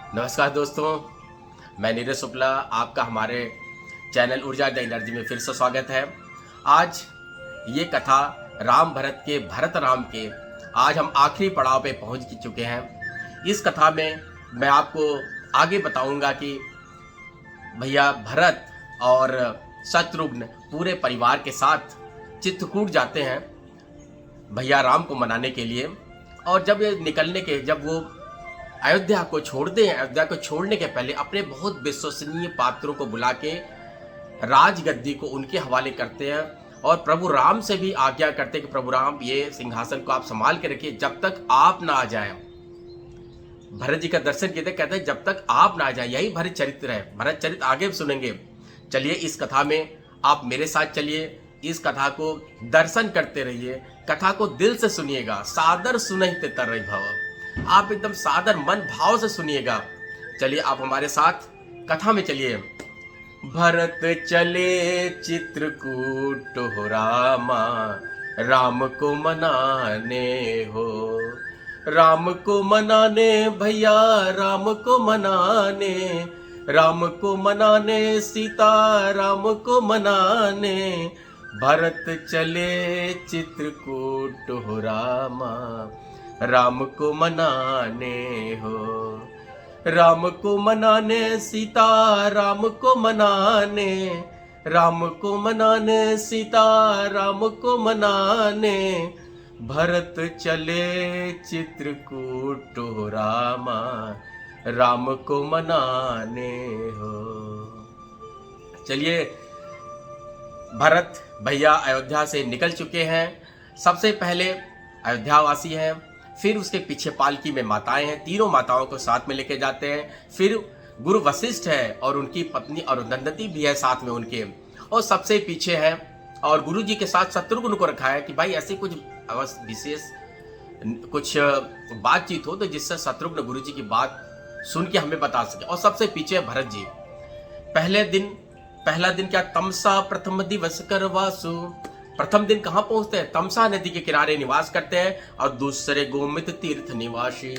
नमस्कार दोस्तों, मैं नीरज शुक्ला आपका हमारे चैनल ऊर्जा द एनर्जी में फिर से स्वागत है। आज ये कथा राम भरत के भरत राम के आज हम आखिरी पड़ाव पे पहुंच चुके हैं। इस कथा में मैं आपको आगे बताऊंगा कि भैया भरत और शत्रुघ्न पूरे परिवार के साथ चित्रकूट जाते हैं भैया राम को मनाने के लिए। और जब वो अयोध्या को छोड़ते हैं, अयोध्या को छोड़ने के पहले अपने बहुत विश्वसनीय पात्रों को बुला के राजगद्दी को उनके हवाले करते हैं और प्रभु राम से भी आज्ञा करते हैं कि प्रभु राम ये सिंहासन को आप संभाल के रखिए जब तक आप ना आ जाए। भरत जी का दर्शन किए कहते हैं जब तक आप ना आ जाए। यही भरत चरित्र है। भरत चरित्र आगे सुनेंगे। चलिए इस कथा में आप मेरे साथ चलिए, इस कथा को दर्शन करते रहिए, कथा को दिल से सुनिएगा। सादर सुनहिते तरई भव, आप एकदम सादर मन भाव से सुनिएगा। चलिए आप हमारे साथ कथा में चलिए। भरत चले चित्रकूट हो रामा, राम को मनाने हो, राम को मनाने भैया, राम को मनाने, राम को मनाने सीता, राम को मनाने। भरत चले चित्रकूट हो रामा, राम को मनाने हो, राम को मनाने सीता, राम को मनाने, राम को मनाने सीता, राम को मनाने। भरत चले चित्रकूट हो रामा, राम को मनाने हो। चलिए भरत भैया अयोध्या से निकल चुके हैं। सबसे पहले अयोध्यावासी हैं, फिर उसके पीछे पालकी में माताएं हैं, तीनों माताओं को साथ में लेके जाते हैं। फिर गुरु वशिष्ठ है और उनकी पत्नी अरुंधति भी है साथ में उनके, और सबसे पीछे है और गुरु जी के साथ शत्रुघ्न को रखा है कि भाई ऐसी कुछ विशेष कुछ बातचीत हो तो जिससे शत्रुघ्न गुरु जी की बात सुन के हमें बता सके। और सबसे पीछे भरत जी। पहला दिन क्या, तमसा प्रथम दिवस कर वासु। प्रथम दिन कहां पहुंचते हैं? तमसा नदी के किनारे निवास करते हैं। और दूसरे गोमती तीर्थ निवासी,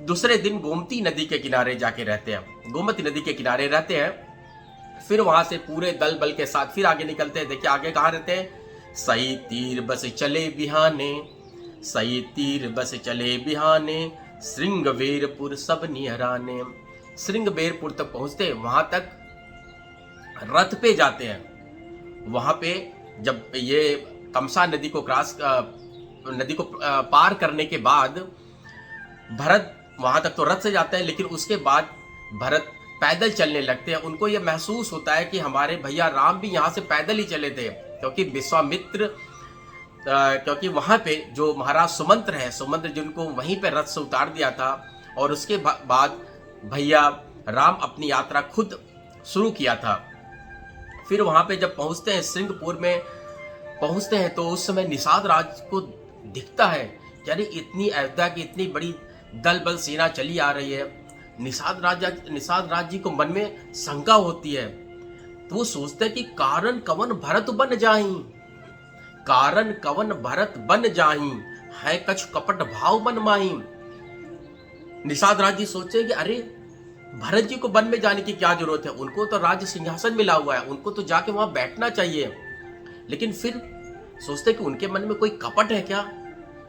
दूसरे दिन गोमती नदी के किनारे जाके रहते हैं, गोमती नदी के किनारे रहते हैं। फिर वहां से पूरे दल बल के साथ फिर आगे निकलते हैं। देखिए आगे कहां रहते हैं? सही तीर बस चले बिहाने, सही तीर बस चले बिहाने, श्रृंगवेरपुर सब निहराने। श्रृंगवेरपुर तक पहुंचते हैं, वहां तक रथ पे जाते हैं। वहां पे जब ये तमसा नदी को पार करने के बाद भरत वहां तक तो रथ से जाते हैं, लेकिन उसके बाद भरत पैदल चलने लगते हैं। उनको ये महसूस होता है कि हमारे भैया राम भी यहाँ से पैदल ही चले थे, क्योंकि विश्वामित्र क्योंकि वहां पे जो महाराज सुमंत्र है, सुमंत्र जिनको वहीं पे रथ से उतार दिया था, और उसके बाद भैया राम अपनी यात्रा खुद शुरू किया था। फिर वहां पे जब पहुंचते हैं, श्रृंगपुर में पहुंचते हैं, तो उस समय निषाद राज को दिखता है कि अरे इतनी अयोध्या की इतनी बड़ी दल बल सेना चली आ रही है। निषाद राज जी को मन में शंका होती है, तो वो सोचते हैं कि कारण कवन भरत बन जाही, कारण कवन भरत बन जाही, है कछ कपट भाव बन माही। निषाद राज जी सोचते हैं कि अरे भरत जी को वन में जाने की क्या जरूरत है, उनको तो राज्य सिंहासन मिला हुआ है, उनको तो जाके वहां बैठना चाहिए। लेकिन फिर सोचते कि उनके मन में कोई कपट है क्या।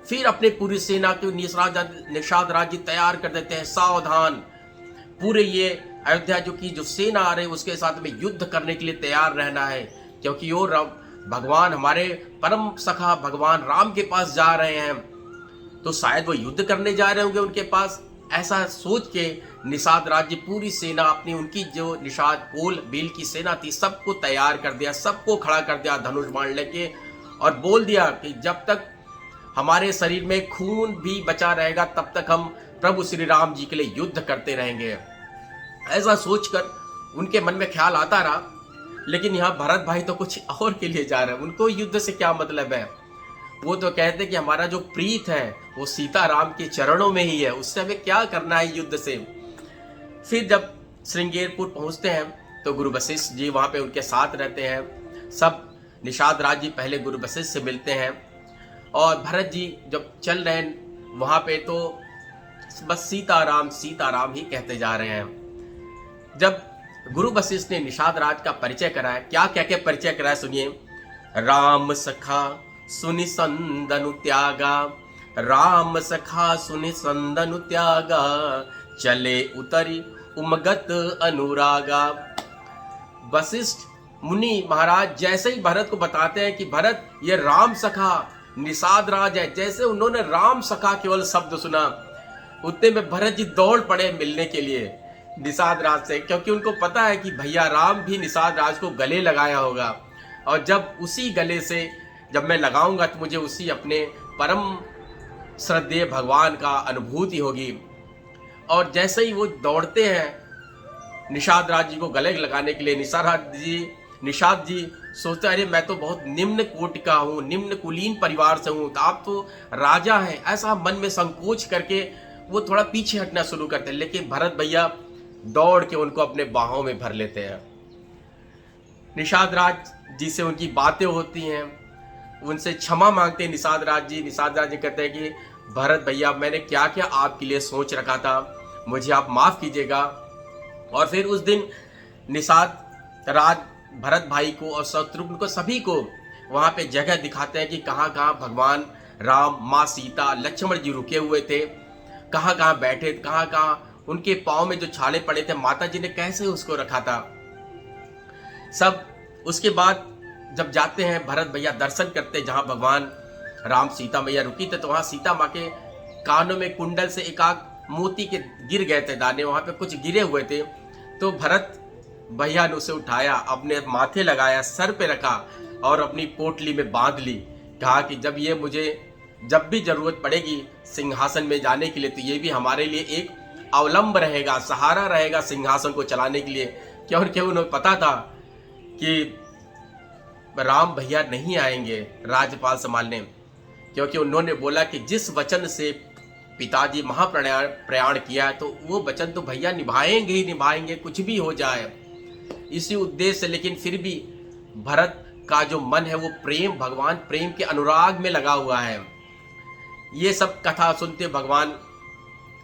फिर अपने पूरी सेना को निषाद राज जी तैयार कर देते हैं, सावधान, पूरे ये अयोध्या जो सेना आ रही है उसके साथ में युद्ध करने के लिए तैयार रहना है, क्योंकि वो भगवान हमारे परम सखा भगवान राम के पास जा रहे हैं, तो शायद वो युद्ध करने जा रहे होंगे उनके पास। ऐसा सोच के निषाद राज्य पूरी सेना अपनी, उनकी जो निषाद कोल बील की सेना थी, सबको तैयार कर दिया, सबको खड़ा कर दिया धनुष बाण लेके, और बोल दिया कि जब तक हमारे शरीर में खून भी बचा रहेगा तब तक हम प्रभु श्री राम जी के लिए युद्ध करते रहेंगे। ऐसा सोचकर उनके मन में ख्याल आता रहा। लेकिन यहाँ भरत भाई तो कुछ और के लिए जा रहे हैं, उनको युद्ध से क्या मतलब है। वो तो कहते हैं कि हमारा जो प्रीत है वो सीता राम के चरणों में ही है, उससे हमें क्या करना है युद्ध से। फिर जब श्रृंगेरपुर पहुंचते हैं तो गुरु वशिष्ठ जी वहां पे उनके साथ रहते हैं। सब निषाद राज जी पहले गुरु वशिष्ठ से मिलते हैं, और भरत जी जब चल रहे हैं वहां पे तो बस सीताराम सीताराम ही कहते जा रहे हैं। जब गुरु वशिष्ठ ने निषाद राज का परिचय कराया, क्या कह के परिचय कराया सुनिए। राम सखा सुनि संदनु त्यागा, राम सखा सुनि संदनु त्यागा, चले उतरी उमगत अनुरागा। वशिष्ठ मुनि महाराज जैसे ही भरत को बताते हैं कि भरत ये राम सखा निषाद राज है, जैसे उन्होंने राम सखा केवल शब्द सुना, उतने में भरत जी दौड़ पड़े मिलने के लिए निषाद राज से, क्योंकि उनको पता है कि भैया राम भी निषाद राज को गले लगाया होगा, और जब उसी गले से जब मैं लगाऊंगा तो मुझे उसी अपने परम श्रद्धेय भगवान का अनुभूति होगी। और जैसे ही वो दौड़ते हैं निषाद राज जी को गले लगाने के लिए, निषाद जी सोचते अरे मैं तो बहुत निम्न कोटि का हूँ, निम्न कुलीन परिवार से हूँ, तो आप तो राजा हैं, ऐसा मन में संकोच करके वो थोड़ा पीछे हटना शुरू करते हैं। लेकिन भरत भैया दौड़ के उनको अपने बाहों में भर लेते हैं। निषाद राज जी से उनकी बातें होती हैं, उनसे क्षमा मांगते हैं निषाद राज जी। निषाद राज जी कहते हैं कि भरत भैया मैंने क्या क्या आपके लिए सोच रखा था, मुझे आप माफ़ कीजिएगा। और फिर उस दिन निषाद राज भरत भाई को और शत्रुघ्न को सभी को वहाँ पे जगह दिखाते हैं कि कहाँ कहाँ भगवान राम, माँ सीता, लक्ष्मण जी रुके हुए थे, कहाँ कहाँ बैठे, कहाँ कहाँ उनके पाँव में जो छाले पड़े थे माता जी ने कैसे उसको रखा था सब। उसके बाद जब जाते हैं भरत भैया दर्शन करते जहाँ भगवान राम सीता मैया रुकी थे, तो वहाँ सीता माँ के कानों में कुंडल से एक आध मोती के गिर गए थे दाने, वहाँ पे कुछ गिरे हुए थे। तो भरत भैया ने उसे उठाया, अपने माथे लगाया, सर पे रखा और अपनी पोटली में बांध ली। कहा कि जब ये मुझे जब भी जरूरत पड़ेगी सिंहासन में जाने के लिए, तो ये भी हमारे लिए एक अवलंब रहेगा, सहारा रहेगा सिंहासन को चलाने के लिए। क्योंकि उन्हें पता था कि राम भैया नहीं आएंगे राज्यपाल संभालने, क्योंकि उन्होंने बोला कि जिस वचन से पिताजी महाप्रयाण किया है तो वो वचन तो भैया निभाएंगे ही निभाएंगे, कुछ भी हो जाए। इसी उद्देश्य से, लेकिन फिर भी भरत का जो मन है वो प्रेम, भगवान प्रेम के अनुराग में लगा हुआ है। ये सब कथा सुनते भगवान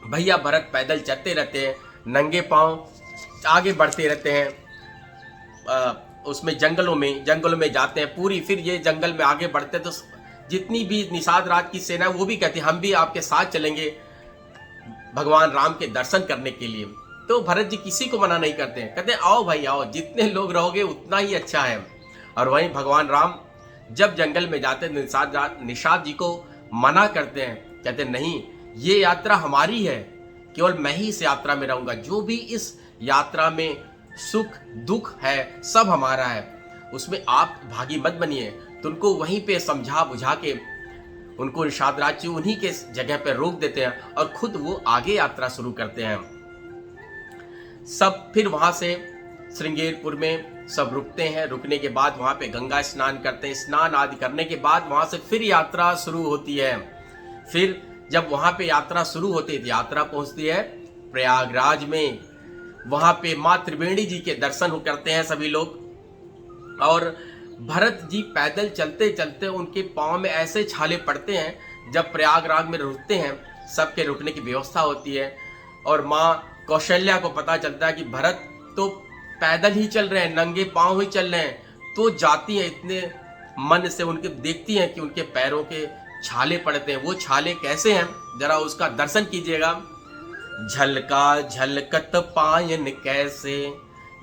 भैया भरत पैदल चलते रहते हैं, नंगे पांव आगे बढ़ते रहते हैं। उसमें जंगलों में जाते हैं पूरी। फिर ये जंगल में आगे बढ़ते तो जितनी भी निषाद राज की सेना वो भी कहती हम भी आपके साथ चलेंगे भगवान राम के दर्शन करने के लिए। तो भरत जी किसी को मना नहीं करते हैं, कहते आओ भाई आओ, जितने लोग रहोगे उतना ही अच्छा है। और वहीं भगवान राम जब जंगल में जाते निषाद जी को मना करते हैं, कहते नहीं ये यात्रा हमारी है, केवल मैं ही इस यात्रा में रहूंगा, जो भी इस यात्रा में सुख दुख है सब हमारा है, उसमें आप भागी मत बनिए। तो उनको वहीं पे समझा बुझा के उनको निषाद राज जी उन्हीं के जगह पे रोक देते हैं और खुद वो आगे यात्रा शुरू करते हैं। सब फिर वहां से श्रृंगेरपुर में सब रुकते हैं। रुकने के बाद वहां पे गंगा स्नान करते हैं। स्नान आदि करने के बाद वहां से फिर यात्रा शुरू होती है। फिर जब वहां पे यात्रा शुरू होती है, यात्रा पहुंचती है प्रयागराज में। वहां पे माँ त्रिवेणी जी के दर्शन करते हैं सभी लोग। और भरत जी पैदल चलते चलते उनके पाँव में ऐसे छाले पड़ते हैं। जब प्रयागराज में रुकते हैं, सबके रुकने की व्यवस्था होती है और माँ कौशल्या को पता चलता है कि भरत तो पैदल ही चल रहे हैं, नंगे पाँव ही चल रहे हैं, तो जाती है इतने मन से उनके देखती हैं कि उनके पैरों के छाले पड़ते हैं। वो छाले कैसे हैं जरा उसका दर्शन कीजिएगा। झलका झलकत पायन कैसे,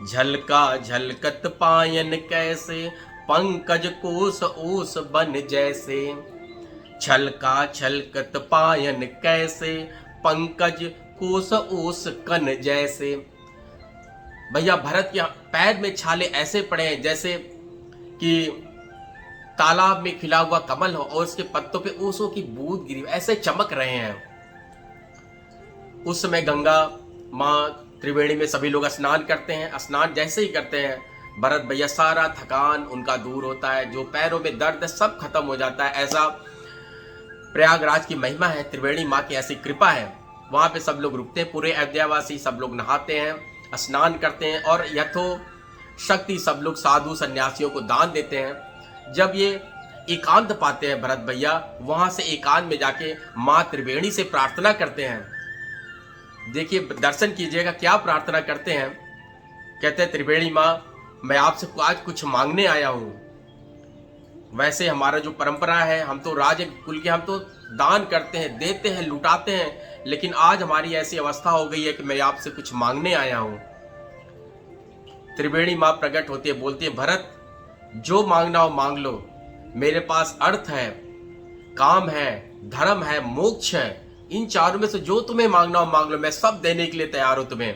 झलका झलकत पायन कैसे, पंकज कोस ओस बन जैसे। छलका छलकत पायन कैसे, पंकज कोस ओस कन जैसे। भैया भरत के पैर में छाले ऐसे पड़े हैं जैसे कि तालाब में खिला हुआ कमल हो और उसके पत्तों पे ओसों की बूंद गिरी, ऐसे चमक रहे हैं। उस समय गंगा माँ त्रिवेणी में सभी लोग स्नान करते हैं। स्नान जैसे ही करते हैं, भरत भैया सारा थकान उनका दूर होता है, जो पैरों में दर्द है सब खत्म हो जाता है। ऐसा प्रयागराज की महिमा है, त्रिवेणी माँ की ऐसी कृपा है। वहाँ पे सब लोग रुकते हैं, पूरे अयोध्यावासी सब लोग नहाते हैं, स्नान करते हैं और यथो शक्ति सब लोग साधु सन्यासियों को दान देते हैं। जब ये एकांत पाते हैं भरत भैया, वहाँ से एकांत में जाके माँ त्रिवेणी से प्रार्थना करते हैं देखिए दर्शन कीजिएगा, क्या प्रार्थना करते हैं। कहते हैं त्रिवेणी माँ, मैं आपसे आज कुछ मांगने आया हूँ। वैसे हमारा जो परंपरा है, हम तो राज कुल के, हम तो दान करते हैं, देते हैं, लुटाते हैं, लेकिन आज हमारी ऐसी अवस्था हो गई है कि मैं आपसे कुछ मांगने आया हूँ। त्रिवेणी माँ प्रकट होती है, बोलती है भरत, जो मांगना हो मांग लो, मेरे पास अर्थ है, काम है, धर्म है, मोक्ष है, इन चारों में से जो तुम्हें मांगना हो मांग लो, मैं सब देने के लिए तैयार हूं तुम्हें।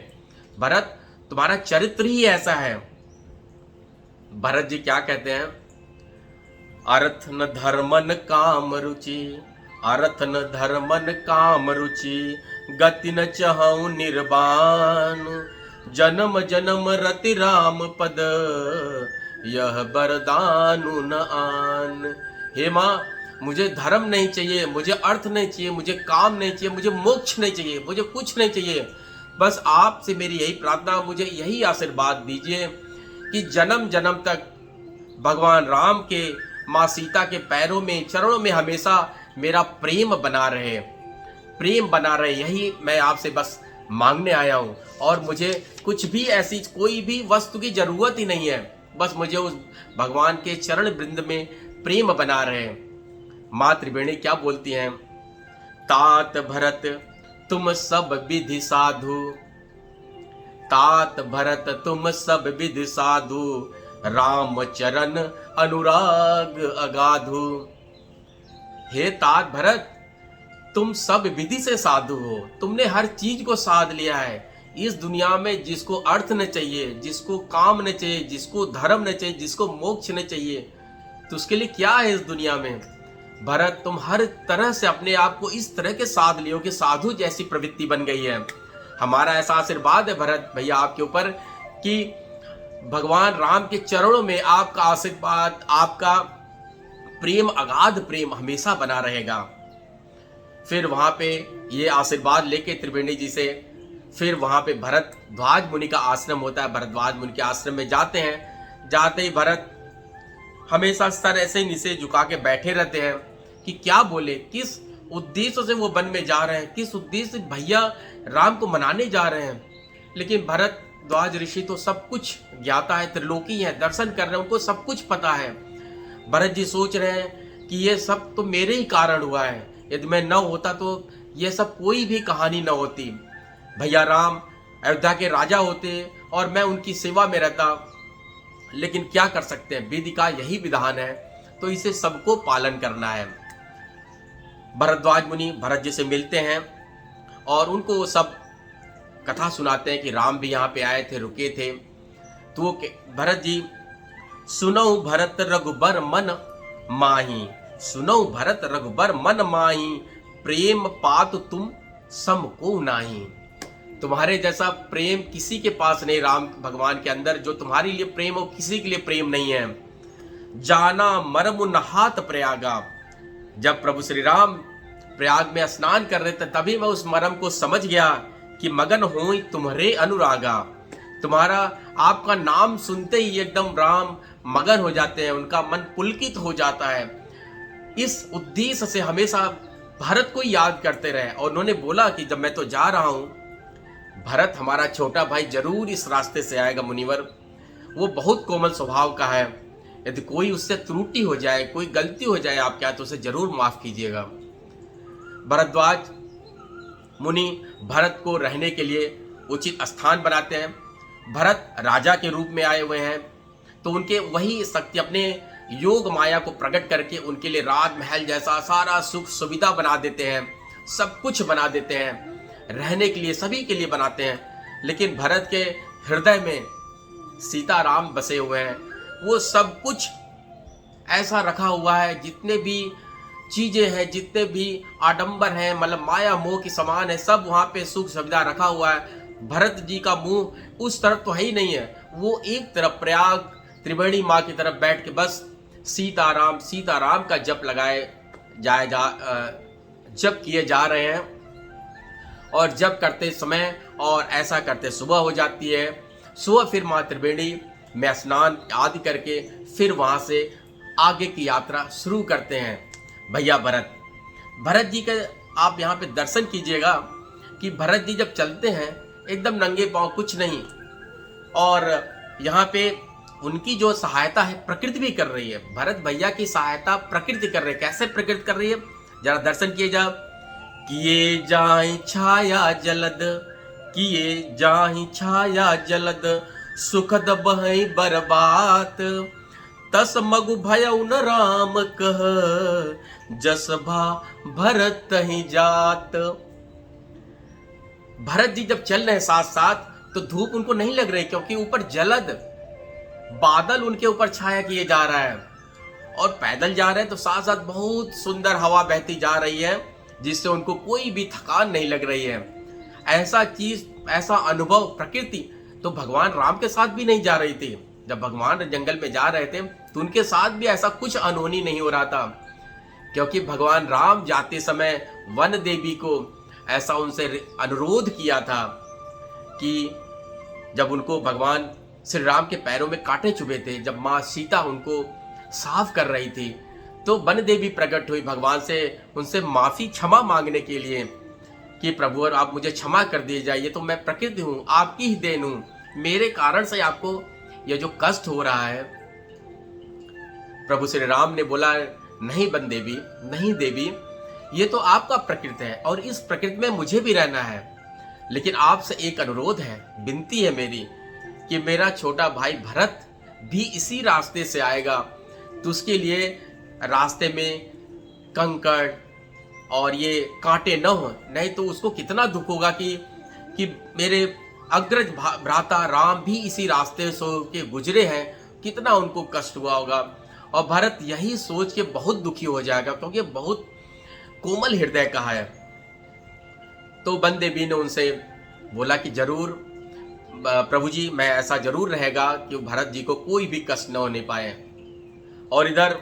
भरत, तुम्हारा चरित्र ही ऐसा है। भरत जी क्या कहते हैं, अर्थ न धर्मन काम रुचि, अर्थ न धर्मन काम रुचि, गति न चहु निर्वाण, जन्म जन्म रति राम पद, यह वरदानु न आन। हे माँ, मुझे धर्म नहीं चाहिए, मुझे अर्थ नहीं चाहिए, मुझे काम नहीं चाहिए, मुझे मोक्ष नहीं चाहिए, मुझे कुछ नहीं चाहिए। बस आपसे मेरी यही प्रार्थना, मुझे यही आशीर्वाद दीजिए कि जन्म जन्म तक भगवान राम के, माँ सीता के पैरों में, चरणों में हमेशा मेरा प्रेम बना रहे, प्रेम बना रहे। यही मैं आपसे बस मांगने आया हूँ, और मुझे कुछ भी ऐसी कोई भी वस्तु की जरूरत ही नहीं है। बस मुझे उस भगवान के चरण वृंद में प्रेम बना रहे। माँ त्रिवेणी क्या बोलती हैं, तात भरत तुम सब विधि साधु, तात भरत तुम सब विधि साधु, राम चरण अनुराग अगाधु। हे तात भरत, तुम सब विधि से साधु हो, तुमने हर चीज को साध लिया है। इस दुनिया में जिसको अर्थ न चाहिए, जिसको काम न चाहिए, जिसको धर्म न चाहिए, जिसको मोक्ष न चाहिए, तो उसके लिए क्या है इस दुनिया में। भरत, तुम हर तरह से अपने आप को इस तरह के साध लियो कि साधु जैसी प्रवृत्ति बन गई है। हमारा ऐसा आशीर्वाद है भरत भैया आपके ऊपर कि भगवान राम के चरणों में आपका आशीर्वाद, आपका प्रेम, अगाध प्रेम हमेशा बना रहेगा। फिर वहां पे ये आशीर्वाद लेके त्रिवेणी जी से फिर वहां पे भरद्वाज मुनि का आश्रम होता है, भरद्वाज मुनि के आश्रम में जाते हैं। जाते ही भरत हमेशा सर ऐसे ही नीचे झुका के बैठे रहते हैं कि क्या बोले, किस उद्देश्य से वो वन में जा रहे हैं, किस उद्देश्य से भैया राम को मनाने जा रहे हैं। लेकिन भरद्वाज ऋषि तो सब कुछ ज्ञाता है, त्रिलोकी है, दर्शन कर रहे हैं, उनको सब कुछ पता है। भरत जी सोच रहे हैं कि ये सब तो मेरे ही कारण हुआ है, यदि मैं न होता तो ये सब कोई भी कहानी न होती। भैया राम अयोध्या के राजा होते और मैं उनकी सेवा में रहता, लेकिन क्या कर सकते हैं, विधि का यही विधान है, तो इसे सबको पालन करना है। भरद्वाज मुनि भरत जी से मिलते हैं और उनको वो सब कथा सुनाते हैं कि राम भी यहाँ पे आए थे, रुके थे। तो वो भरत जी, सुनौ भरत रघुबर मन माही, सुनौ भरत रघुबर मन माही, प्रेम पात तुम सम को नाही। तुम्हारे जैसा प्रेम किसी के पास नहीं राम भगवान के अंदर, जो तुम्हारे लिए प्रेम हो किसी के लिए प्रेम नहीं है। जाना मरमु नहात प्रयागा, जब प्रभु श्री राम प्रयाग में स्नान कर रहे थे तभी मैं उस मरम को समझ गया कि मगन हो तुम्हारे अनुरागा। तुम्हारा आपका नाम सुनते ही एकदम राम मगन हो जाते हैं, उनका मन पुलकित हो जाता है। इस उद्देश्य से हमेशा भरत को याद करते रहे। और उन्होंने बोला कि जब मैं तो जा रहा हूं, भरत हमारा छोटा भाई जरूर इस रास्ते से आएगा मुनिवर, वो बहुत कोमल स्वभाव का है, यदि कोई उससे त्रुटि हो जाए, कोई गलती हो जाए आप क्या, तो उसे जरूर माफ कीजिएगा। भरद्वाज मुनि भरत को रहने के लिए उचित स्थान बनाते हैं। भरत राजा के रूप में आए हुए हैं, तो उनके वही शक्ति अपने योग माया को प्रकट करके उनके लिए राजमहल जैसा सारा सुख सुविधा बना देते हैं, सब कुछ बना देते हैं, रहने के लिए सभी के लिए बनाते हैं। लेकिन भरत के हृदय में सीताराम बसे हुए हैं, वो सब कुछ ऐसा रखा हुआ है, जितने भी चीजें हैं, जितने भी आडंबर हैं, मतलब माया मोह की समान है, सब वहां पे सुख सुविधा रखा हुआ है। भरत जी का मुंह उस तरफ तो है ही नहीं है, वो एक तरफ प्रयाग त्रिवेणी माँ की तरफ बैठ के बस सीताराम सीताराम का जप जप किए जा रहे हैं। और जप करते समय और ऐसा करते सुबह हो जाती है। सुबह फिर माँ त्रिवेणी में स्नान आदि करके फिर वहां से आगे की यात्रा शुरू करते हैं। भैया भरत जी का आप यहाँ पे दर्शन कीजिएगा कि भरत जी जब चलते हैं एकदम नंगे पांव, कुछ नहीं, और यहाँ पे उनकी जो सहायता है प्रकृति भी कर रही है। भरत भैया की सहायता प्रकृति कर रही है। कैसे प्रकृति कर रही है, जरा दर्शन किए जा। किए जाए छाया जलद, किए जाहि छाया जलद, सुखद बहै बरबात, तस मगु भयउ न राम कह, जस भा भरत ही जात। भरत जी जब चल रहे हैं साथ साथ तो धूप उनको नहीं लग रही, क्योंकि ऊपर जलद बादल उनके ऊपर छाया किए जा रहा है, और पैदल जा रहे हैं तो साथ साथ बहुत सुंदर हवा बहती जा रही है, जिससे उनको कोई भी थकान नहीं लग रही है। ऐसा चीज, ऐसा अनुभव प्रकृति तो भगवान राम के साथ भी नहीं जा रही थी। जब भगवान जंगल में जा रहे थे तो उनके साथ भी ऐसा कुछ अनहोनी नहीं हो रहा था, क्योंकि भगवान राम जाते समय वन देवी को ऐसा उनसे अनुरोध किया था कि जब उनको भगवान श्री राम के पैरों में कांटे चुभे थे, जब माँ सीता उनको साफ कर रही थी, तो वन देवी प्रकट हुई भगवान से, उनसे माफी क्षमा मांगने के लिए कि प्रभु और आप मुझे क्षमा कर दिए जाए, ये तो मैं प्रकृति हूँ, आपकी ही देन हूँ, मेरे कारण से आपको यह जो कष्ट हो रहा है। प्रभु श्री राम ने बोला, नहीं वन देवी, नहीं देवी, ये तो आपका प्रकृति है और इस प्रकृति में मुझे भी रहना है, लेकिन आपसे एक अनुरोध है, विनती है मेरी कि मेरा छोटा भाई भरत भी इसी रास्ते से आएगा, तो उसके लिए रास्ते में कंकड़ और ये कांटे न हो, नहीं तो उसको कितना दुख होगा कि मेरे अग्रज भ्राता राम भी इसी रास्ते से के गुजरे हैं, कितना उनको कष्ट हुआ होगा। और भरत यही सोच के बहुत दुखी हो जाएगा, क्योंकि बहुत कोमल हृदय का है। तो वन देवी ने उनसे बोला कि जरूर प्रभु जी, मैं ऐसा जरूर रहेगा कि भरत जी को कोई भी कष्ट न होने पाए। और इधर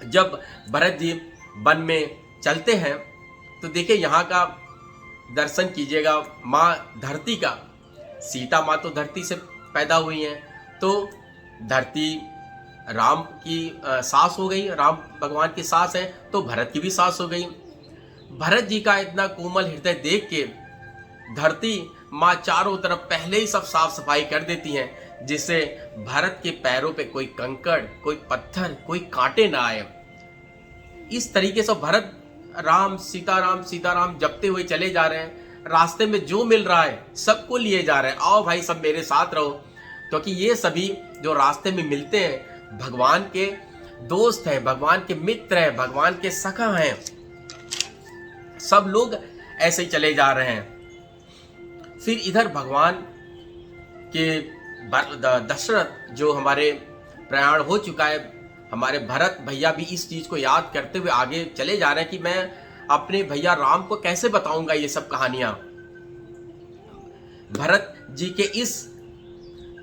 जब भरत जी वन में चलते हैं तो देखिए यहाँ का दर्शन कीजिएगा, माँ धरती का, सीता माँ तो धरती से पैदा हुई हैं, तो धरती राम की सास हो गई, राम भगवान की सास है, तो भरत की भी सास हो गई। भरत जी का इतना कोमल हृदय देख के धरती माँ चारों तरफ पहले ही सब साफ सफाई कर देती हैं, जिससे भरत के पैरों पे कोई कंकड़, कोई पत्थर, कोई कांटे ना आए। इस तरीके से भरत राम सीताराम जपते हुए चले जा रहे हैं। रास्ते में जो मिल रहा है सबको लिए जा रहे हैं, आओ भाई सब मेरे साथ रहो, क्योंकि ये सभी जो रास्ते में मिलते हैं भगवान के दोस्त हैं, भगवान के मित्र हैं, भगवान के सखा हैं। सब लोग ऐसे ही चले जा रहे हैं। फिर इधर भगवान के दशरथ जो हमारे प्रयाण हो चुका है, हमारे भरत भैया भी इस चीज को याद करते हुए आगे चले जा रहे हैं कि मैं अपने भैया राम को कैसे बताऊंगा ये सब कहानियां। भरत जी के इस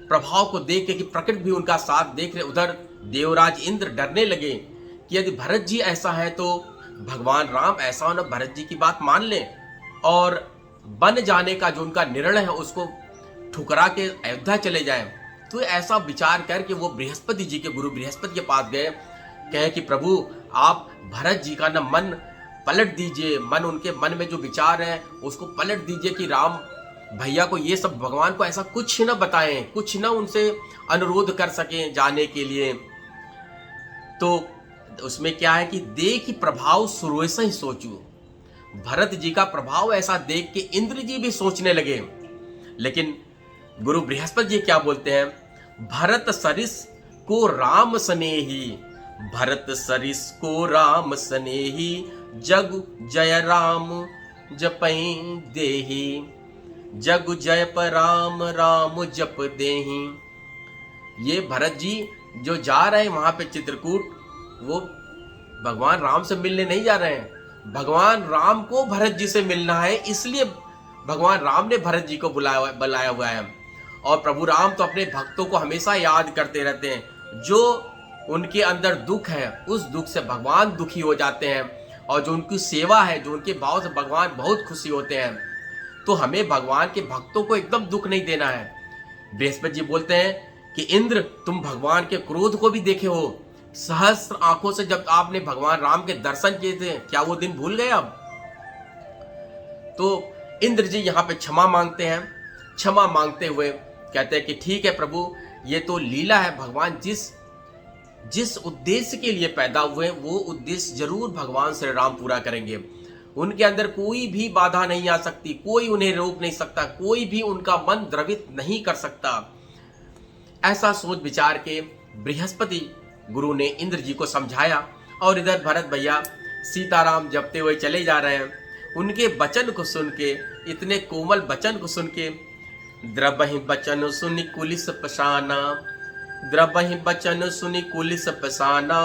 प्रभाव को देख के कि प्रकृति भी उनका साथ देख रहे, उधर देवराज इंद्र डरने लगे कि यदि भरत जी ऐसा है तो भगवान राम ऐसा हो ना भरत जी की बात मान ले और बन जाने का जो उनका निर्णय है उसको ठुकरा के अयोध्या चले जाएं। तो ऐसा विचार करके वो बृहस्पति जी के गुरु बृहस्पति के पास गए, कहे कि प्रभु आप भरत जी का न मन पलट दीजिए, मन उनके मन में जो विचार है उसको पलट दीजिए कि राम भैया को ये सब भगवान को ऐसा कुछ न बताएं, कुछ न उनसे अनुरोध कर सकें जाने के लिए। तो उसमें क्या है कि देख प्रभाव शुरू से ही सोचू, भरत जी का प्रभाव ऐसा देख के इंद्र जी भी सोचने लगे। लेकिन गुरु बृहस्पति जी क्या बोलते हैं, भरत सरिस को राम स्नेही, भरत सरिस को राम स्नेही, जग जय राम जपई देही, जग जय पर राम राम जप देही। ये भरत जी जो जा रहे हैं वहां पे चित्रकूट, वो भगवान राम से मिलने नहीं जा रहे हैं, भगवान राम को भरत जी से मिलना है, इसलिए भगवान राम ने भरत जी को बुलाया हुआ है। और प्रभु राम तो अपने भक्तों को हमेशा याद करते रहते हैं, जो उनके अंदर दुख है उस दुख से भगवान दुखी हो जाते हैं, और जो उनकी सेवा है, जो उनके भाव से भगवान बहुत खुशी होते हैं। तो हमें भगवान के भक्तों को एकदम दुख नहीं देना है। बृहस्पति जी बोलते हैं कि इंद्र तुम भगवान के क्रोध को भी देखे हो, सहस्त्र आंखों से जब आपने भगवान राम के दर्शन किए थे, क्या वो दिन भूल गए अब? तो इंद्र जी यहाँ पे क्षमा मांगते हैं। क्षमा मांगते हुए कहते हैं कि ठीक है प्रभु, ये तो लीला है। भगवान जिस उद्देश्य के लिए पैदा हुए वो उद्देश्य जरूर भगवान श्री राम पूरा करेंगे। उनके अंदर कोई भी बाधा नहीं आ सकती, कोई उन्हें रोक नहीं सकता, कोई भी उनका मन द्रवित नहीं कर सकता। ऐसा सोच विचार के बृहस्पति गुरु ने इंद्र जी को समझाया। और इधर भरत भैया सीताराम जपते हुए चले जा रहे हैं। उनके वचन को सुन के, इतने कोमल वचन को सुन के, द्रबहि वचन सुनि कुलिस पसाना, द्रबहि वचन सुनि कुलिस पसाना,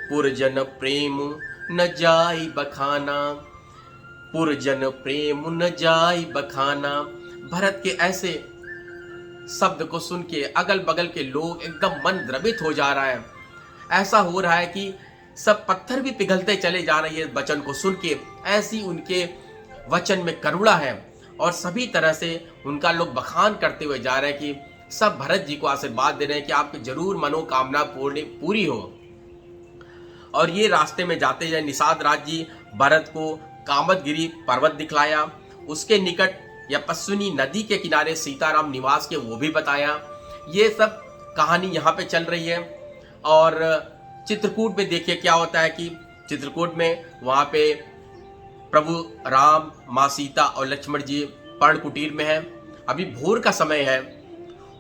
पुरजन प्रेम न जाई बखाना, पुरजन प्रेम न जाई बखाना। भरत के ऐसे शब्द को सुन के अगल बगल के लोग एकदम मन द्रवित हो जा रहा है। ऐसा हो रहा है कि सब पत्थर भी पिघलते चले जा रहे हैं वचन को सुन के। ऐसी उनके वचन में करुणा है और सभी तरह से उनका लोग बखान करते हुए जा रहे हैं कि सब भरत जी को आशीर्वाद दे रहे हैं कि आपकी जरूर मनोकामना पूरी हो। और ये रास्ते में जाते जाए निषाद राज जी भरत को कामदगिरी पर्वत दिखलाया, उसके निकट यपस्विनी नदी के किनारे सीताराम निवास के वो भी बताया। ये सब कहानी यहाँ पे चल रही है। और चित्रकूट में देखिए क्या होता है कि चित्रकूट में वहाँ पे प्रभु राम, माँ सीता और लक्ष्मण जी पर्ण कुटीर में हैं। अभी भोर का समय है।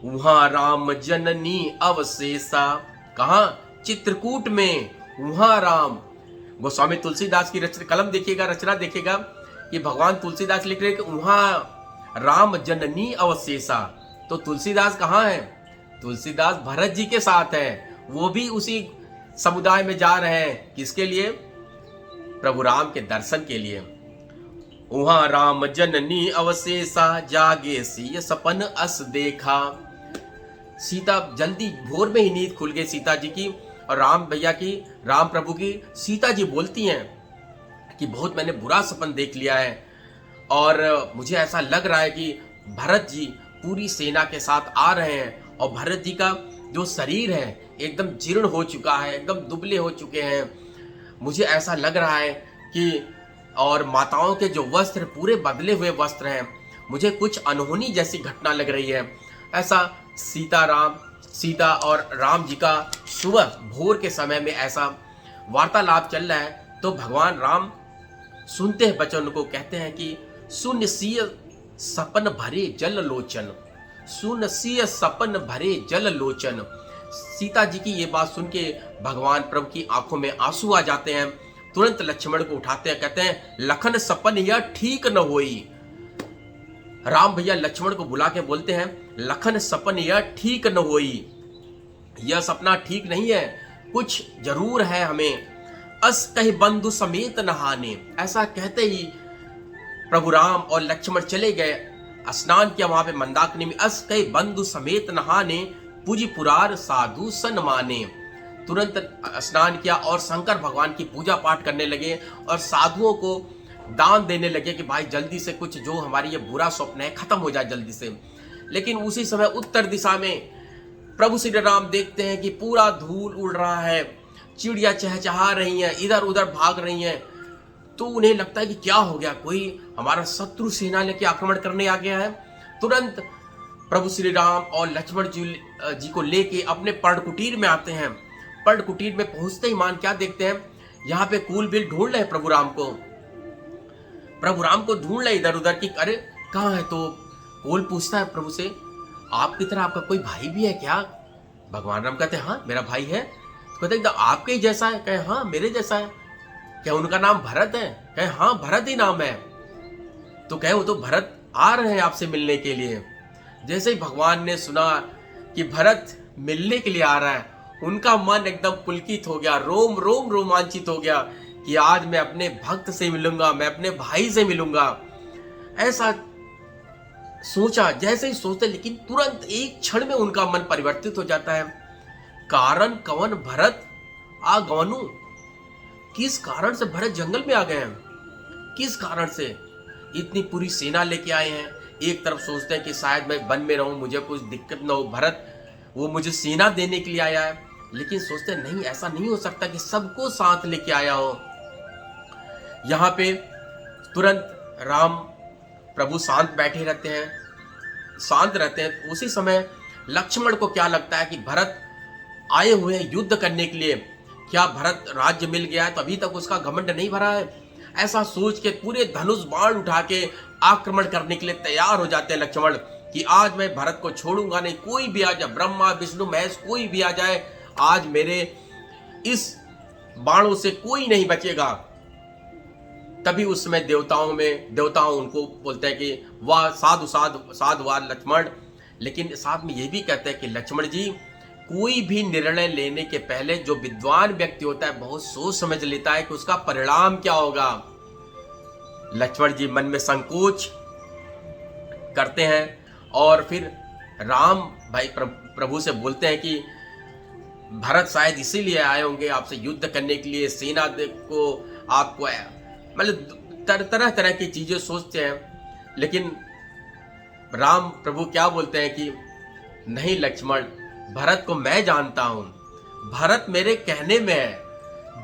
वहाँ राम जननी अवशेषा, कहाँ? चित्रकूट में। वहाँ राम, गोस्वामी तुलसीदास की कलम देखिएगा, रचना देखिएगा कि भगवान तुलसीदास लिख रहे हैं कि वहाँ राम जननी अवशेषा। तो तुलसीदास कहाँ है? तुलसीदास भरत जी के साथ है। वो भी उसी समुदाय में जा रहे हैं। किसके लिए? प्रभु राम के दर्शन के लिए। वहाँ राम जननी अवशेषा, जागे सिय सपन अस देखा। सीता जल्दी भोर में ही नींद खुल गई सीता जी की और राम भैया की, राम प्रभु की। सीता जी बोलती हैं कि बहुत मैंने बुरा सपन देख लिया है और मुझे ऐसा लग रहा है कि भरत जी पूरी सेना के साथ आ रहे हैं और भरत जी का जो शरीर है एकदम जीर्ण हो चुका है, एकदम दुबले हो चुके हैं। मुझे ऐसा लग रहा है कि, और माताओं के जो वस्त्र पूरे बदले हुए वस्त्र हैं, मुझे कुछ अनहोनी जैसी घटना लग रही है। ऐसा सीता और राम जी का सुबह भोर के समय में ऐसा वार्तालाप चल रहा है। तो भगवान राम सुनते हैं वचन को, कहते हैं कि सुन सिय सपन भरे जल लोचन, सुन सिय सपन भरे जल लोचन। सीता जी की ये बात सुन के भगवान प्रभु की आंखों में आंसू आ जाते हैं। तुरंत लक्ष्मण को उठाते हैं, कहते हैं लखन सपन यह ठीक न होई। राम भैया लक्ष्मण को बुला के बोलते हैं लखन सपन यह ठीक न होई, यह सपना ठीक नहीं है, कुछ जरूर है हमें। अस कहि बंधु समेत नहाने। ऐसा कहते ही प्रभु राम और लक्ष्मण चले गए, स्नान किया वहां पे मंदाकिनी में। अस कहि बंधु समेत नहाने, पूजी पुरार साधु सन माने। तुरंत स्नान किया और शंकर भगवान की पूजा पाठ करने लगे और साधुओं को दान देने लगे कि भाई जल्दी से कुछ जो हमारी ये बुरा स्वप्न है खत्म हो जाए जल्दी से। लेकिन उसी समय उत्तर दिशा में प्रभु श्री राम देखते हैं कि पूरा धूल उड़ रहा है, चिड़िया चहचहा रही हैं, इधर उधर भाग रही हैं। तो उन्हें लगता है कि क्या हो गया, कोई हमारा शत्रु सेना लेके आक्रमण करने आ गया है। तुरंत प्रभु श्री राम और लक्ष्मण जी को लेके अपने पर्ण कुटीर में आते हैं। पर्ण कुटीर में पहुंचते ही मान क्या देखते हैं, यहाँ पे कूल बिल ढूंढ रहे प्रभु राम को। प्रभु राम को ढूंढ रहे इधर उधर कि अरे कहाँ है। तो कूल पूछता है प्रभु से, आपकी तरह आपका कोई भाई भी है क्या? भगवान राम कहते हैं हाँ मेरा भाई है। तो कहते एकदम आपके ही जैसा है? कहे हाँ मेरे जैसा है। क्या उनका नाम भरत है? कहे हाँ भरत ही नाम है। तो कहे वो तो भरत आ रहे हैं आपसे मिलने के लिए। जैसे ही भगवान ने सुना कि भरत मिलने के लिए आ रहा है, उनका मन एकदम पुलकित हो गया, रोम रोम रोमांचित हो गया कि आज मैं अपने भक्त से मिलूंगा, मैं अपने भाई से मिलूंगा। ऐसा सोचा, जैसे ही सोचते, लेकिन तुरंत एक क्षण में उनका मन परिवर्तित हो जाता है। कारण कवन भरत आ गवनु, किस कारण से भरत जंगल में आ गए हैं, किस कारण से इतनी पूरी सेना लेके आए हैं। एक तरफ सोचते हैं कि शायद मैं वन में रहूं, मुझे कुछ दिक्कत ना हो, भरत वो मुझे सेना देने के लिए आया है। लेकिन सोचते हैं नहीं, ऐसा नहीं हो सकता कि सबको साथ लेके आया हो। यहाँ पे तुरंत राम प्रभु शांत बैठे रहते हैं, शांत रहते हैं। उसी समय लक्ष्मण को क्या लगता है कि भरत आए हुए हैं युद्ध करने के लिए, क्या भरत राज्य मिल गया है तो अभी तक उसका घमंड नहीं भरा है? ऐसा सोच के पूरे धनुष बाण उठा के आक्रमण करने के लिए तैयार हो जाते हैं लक्ष्मण कि आज मैं भरत को छोड़ूंगा नहीं, कोई भी आ जाए, ब्रह्मा विष्णु महेश कोई भी आ जाए, आज मेरे इस बाणों से कोई नहीं बचेगा। तभी उस समय देवताओं उनको बोलते हैं कि वाह साधु साधु साधुवाद लक्ष्मण। लेकिन साथ में ये भी कहते हैं कि लक्ष्मण जी, कोई भी निर्णय लेने के पहले जो विद्वान व्यक्ति होता है बहुत सोच समझ लेता है कि उसका परिणाम क्या होगा। लक्ष्मण जी मन में संकोच करते हैं और फिर राम भाई प्रभु से बोलते हैं कि भरत शायद इसीलिए आए होंगे आपसे युद्ध करने के लिए, सेना को आपको मतलब तरह तरह की चीजें सोचते हैं। लेकिन राम प्रभु क्या बोलते हैं कि नहीं लक्ष्मण, भरत को मैं जानता हूं, भरत मेरे कहने में है,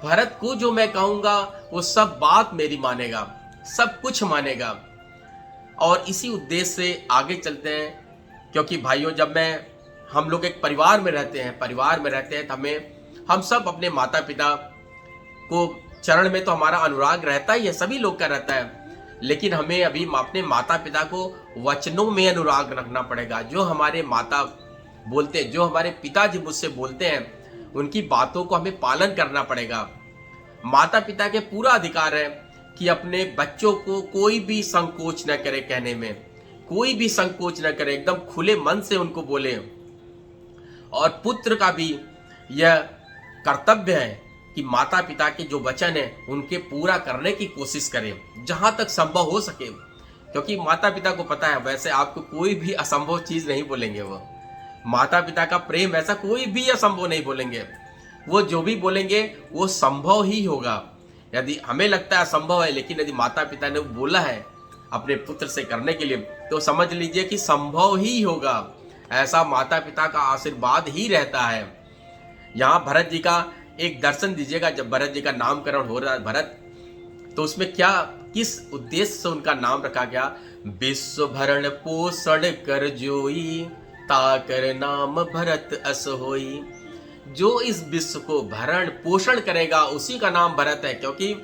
भरत को जो मैं कहूंगा वो सब बात मेरी मानेगा, सब कुछ मानेगा। और इसी उद्देश्य से आगे चलते हैं, क्योंकि भाइयों जब हम लोग एक परिवार में रहते हैं तो हम सब अपने माता पिता को चरण में तो हमारा अनुराग रहता ही है, सभी लोग का रहता है। लेकिन हमें अभी अपने माता पिता को वचनों में अनुराग रखना पड़ेगा। जो हमारे माता बोलते हैं, जो हमारे पिताजी मुझसे बोलते हैं, उनकी बातों को हमें पालन करना पड़ेगा। माता पिता के पूरा अधिकार है कि अपने बच्चों को कोई भी संकोच न करे, कहने में कोई भी संकोच न करे, एकदम खुले मन से उनको बोले। और पुत्र का भी यह कर्तव्य है कि माता पिता के जो वचन है उनके पूरा करने की कोशिश करें जहां तक संभव हो सके, क्योंकि माता पिता को पता है वैसे आपको कोई भी असंभव चीज नहीं बोलेंगे। वो माता पिता का प्रेम ऐसा कोई भी असंभव नहीं बोलेंगे, वो जो भी बोलेंगे वो संभव ही होगा। यदि हमें लगता है असंभव है, लेकिन यदि माता पिता ने बोला है अपने पुत्र से करने के लिए तो समझ लीजिए कि संभव ही होगा। ऐसा माता पिता का आशीर्वाद ही रहता है। यहाँ भरत जी का एक दर्शन दीजिएगा, जब भरत जी का नामकरण हो रहा है भरत, तो उसमें क्या किस उद्देश्य से उनका नाम रखा गया? विश्व भरण पोषण कर जोई, ताकर नाम भरत अस होई। जो इस विश्व को भरण पोषण करेगा उसी का नाम भरत है, क्योंकि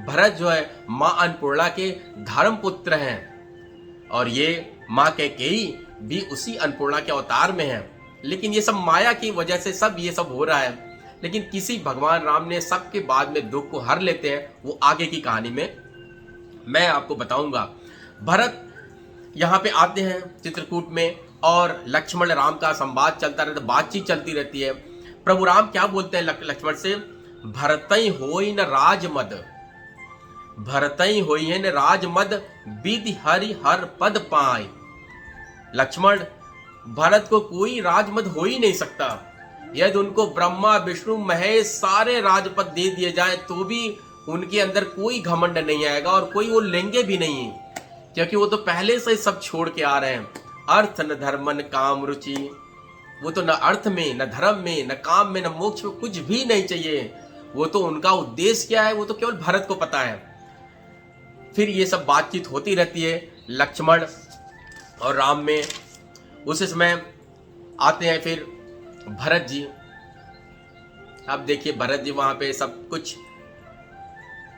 भरत जो है माँ अन्नपूर्णा के धर्म पुत्र हैं और ये माँ कैकेयी भी उसी अन्नपूर्णा के अवतार में है। लेकिन ये सब माया की वजह से सब ये सब हो रहा है। लेकिन किसी भगवान राम ने सबके बाद में दुख को हर लेते हैं, वो आगे की कहानी में मैं आपको बताऊंगा। भरत यहाँ पे आते हैं चित्रकूट में और लक्ष्मण राम का संवाद चलता रहता, बातचीत चलती रहती है। प्रभु राम क्या बोलते हैं लक्ष्मण से? भरतई होई न राजमद, भरतई होई है न राजमद, विधि हरि हर पद पाए। लक्ष्मण, भरत को कोई राजमद हो ही नहीं सकता। यदि उनको ब्रह्मा विष्णु महेश सारे राजपद दे दिए जाए तो भी उनके अंदर कोई घमंड नहीं आएगा और कोई वो लेंगे भी नहीं, क्योंकि वो तो पहले से सब छोड़ के आ रहे हैं। अर्थ न धर्म न काम रुचि, वो तो न अर्थ में न धर्म में न काम में न मोक्ष में कुछ भी नहीं चाहिए। वो तो उनका उद्देश्य क्या है वो तो केवल भरत को पता है। फिर ये सब बातचीत होती रहती है लक्ष्मण और राम में। उस समय आते हैं फिर भरत जी। अब देखिए भरत जी वहां पे सब कुछ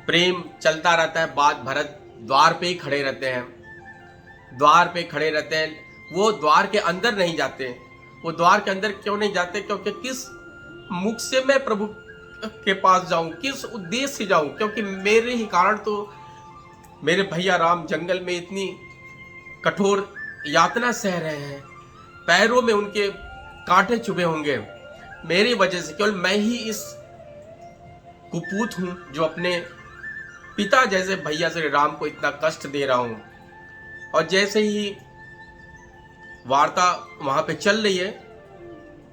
प्रेम चलता रहता है। बात भरत द्वार पे ही खड़े रहते हैं, द्वार पे खड़े रहते हैं। वो द्वार के अंदर नहीं जाते। वो द्वार के अंदर क्यों नहीं जाते? क्योंकि किस मुख से मैं प्रभु के पास जाऊं, किस उद्देश्य से जाऊं? क्योंकि मेरे ही कारण तो मेरे भैया राम जंगल में इतनी कठोर यातना सह रहे हैं, पैरों में उनके कांटे चुभे होंगे मेरी वजह से। केवल मैं ही इस कुपूत हूं जो अपने पिता जैसे भैया श्री राम को इतना कष्ट दे रहा हूं। और जैसे ही वार्ता वहां पे चल रही है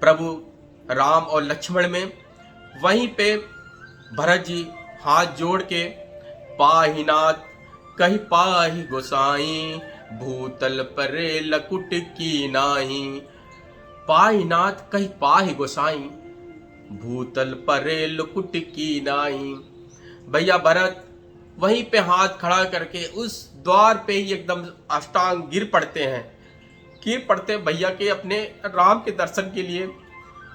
प्रभु राम और लक्ष्मण में, वहीं पे भरत जी हाथ जोड़ के पाहिनाथ कही पाहि गोसाई, भूतल परे लकुट की नाही। पाहिनाथ कही पाहि गोसाई, भूतल परे लकुट की नाही। भैया भरत वहीं पे हाथ खड़ा करके उस द्वार पे ही एकदम अष्टांग गिर पड़ते हैं, गिर पड़ते हैं भैया के अपने राम के दर्शन के लिए।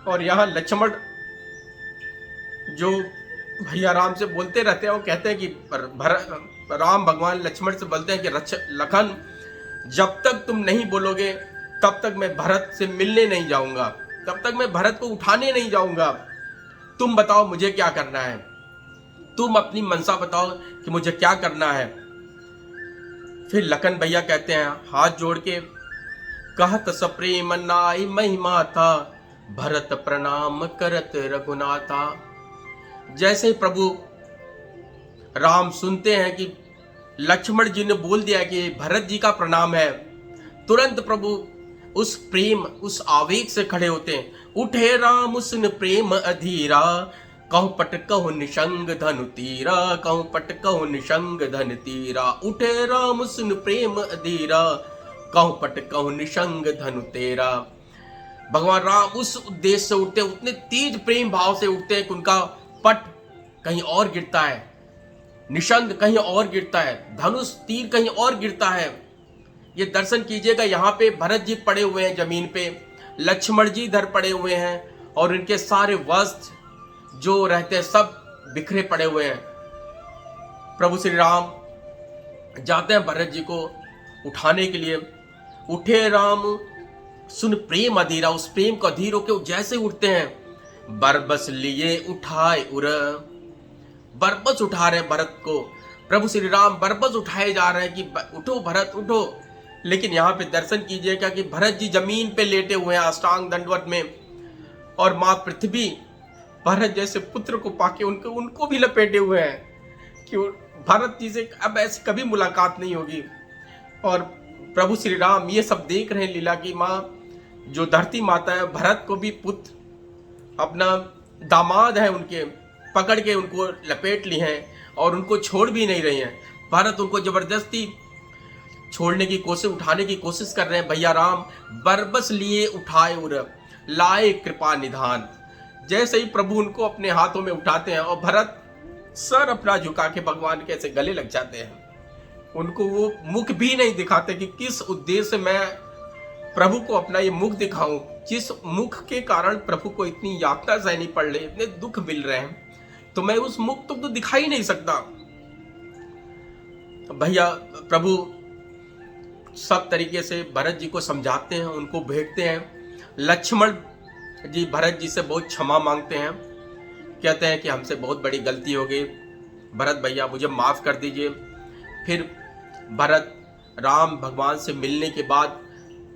और यहाँ लक्ष्मण जो भैया राम से बोलते रहते हैं, वो कहते हैं कि राम भगवान लक्ष्मण से बोलते हैं कि लखन, जब तक तुम नहीं बोलोगे तब तक मैं भरत से मिलने नहीं जाऊंगा, तब तक मैं भरत को उठाने नहीं जाऊंगा। तुम बताओ मुझे क्या करना है, तुम अपनी मनसा बताओ कि मुझे क्या करना है। फिर लखन भैया कहते हैं हाथ जोड़ के, कहत सप्रेम नाई महिमा था, भरत प्रणाम करत रघुनाथा। जैसे प्रभु राम सुनते हैं कि लक्ष्मण जी ने बोल दिया कि भरत जी का प्रणाम है, तुरंत प्रभु उस प्रेम उस आवेग से खड़े होते हैं। उठे राम सुन प्रेम अधीरा, कहु पट कहु निशंग धनु तीरा, कहु पट कहु निशंग धन तीरा। उठे राम सुन प्रेम अधीरा, कहु पट कहु निशंग धनु तेरा। भगवान राम उस उद्देश्य से उठते, उतने तेज प्रेम भाव से उठते हैं कि उनका पट कहीं और गिरता है, निशंग कहीं और गिरता है, धनुष तीर कहीं और गिरता है। ये दर्शन कीजिएगा, यहाँ पे भरत जी पड़े हुए हैं जमीन पे, लक्ष्मण जी इधर पड़े हुए हैं और इनके सारे वस्त्र जो रहते हैं सब बिखरे पड़े हुए हैं। प्रभु श्री राम जाते हैं भरत जी को उठाने के लिए। उठे राम सुन प्रेम अधीरा, उस प्रेम को अधीर होकर जैसे उठते हैं, बरबस लिए उठाए उर, बरबस उठा रहे हैं भरत को। प्रभु श्री राम बरबस उठाए जा रहे हैं कि उठो भरत उठो। लेकिन यहाँ पे दर्शन कीजिएगा कि भरत जी जमीन पे लेटे हुए हैं अष्टांग दंडवत में, और माँ पृथ्वी भरत जैसे पुत्र को पाके उनको भी लपेटे हुए हैं कि भरत जी से अब ऐसी कभी मुलाकात नहीं होगी। और प्रभु श्री राम ये सब देख रहे हैं लीला की माँ जो धरती माता है, भरत को भी पुत्र अपना दामाद है उनके पकड़ के उनको लपेट ली हैं और उनको छोड़ भी नहीं रही हैं। भरत उनको जबरदस्ती छोड़ने की कोशिश, उठाने की कोशिश कर रहे हैं। भैया राम बरबस लिए उठाए उर, लाए कृपा निधान। जैसे ही प्रभु उनको अपने हाथों में उठाते हैं और भरत सर अपना झुका के भगवान के ऐसे गले लग जाते हैं। उनको वो मुख भी नहीं दिखाते कि किस उद्देश्य से मैं प्रभु को अपना ये मुख दिखाऊं, जिस मुख के कारण प्रभु को इतनी यातना सहनी पड़ रही, इतने दुख मिल रहे हैं, तो मैं उस मुख तो दिखा ही नहीं सकता। भैया प्रभु सब तरीके से भरत जी को समझाते हैं, उनको भेजते हैं। लक्ष्मण जी भरत जी से बहुत क्षमा मांगते हैं, कहते हैं कि हमसे बहुत बड़ी गलती हो गई, भरत भैया मुझे माफ़ कर दीजिए। फिर भरत राम भगवान से मिलने के बाद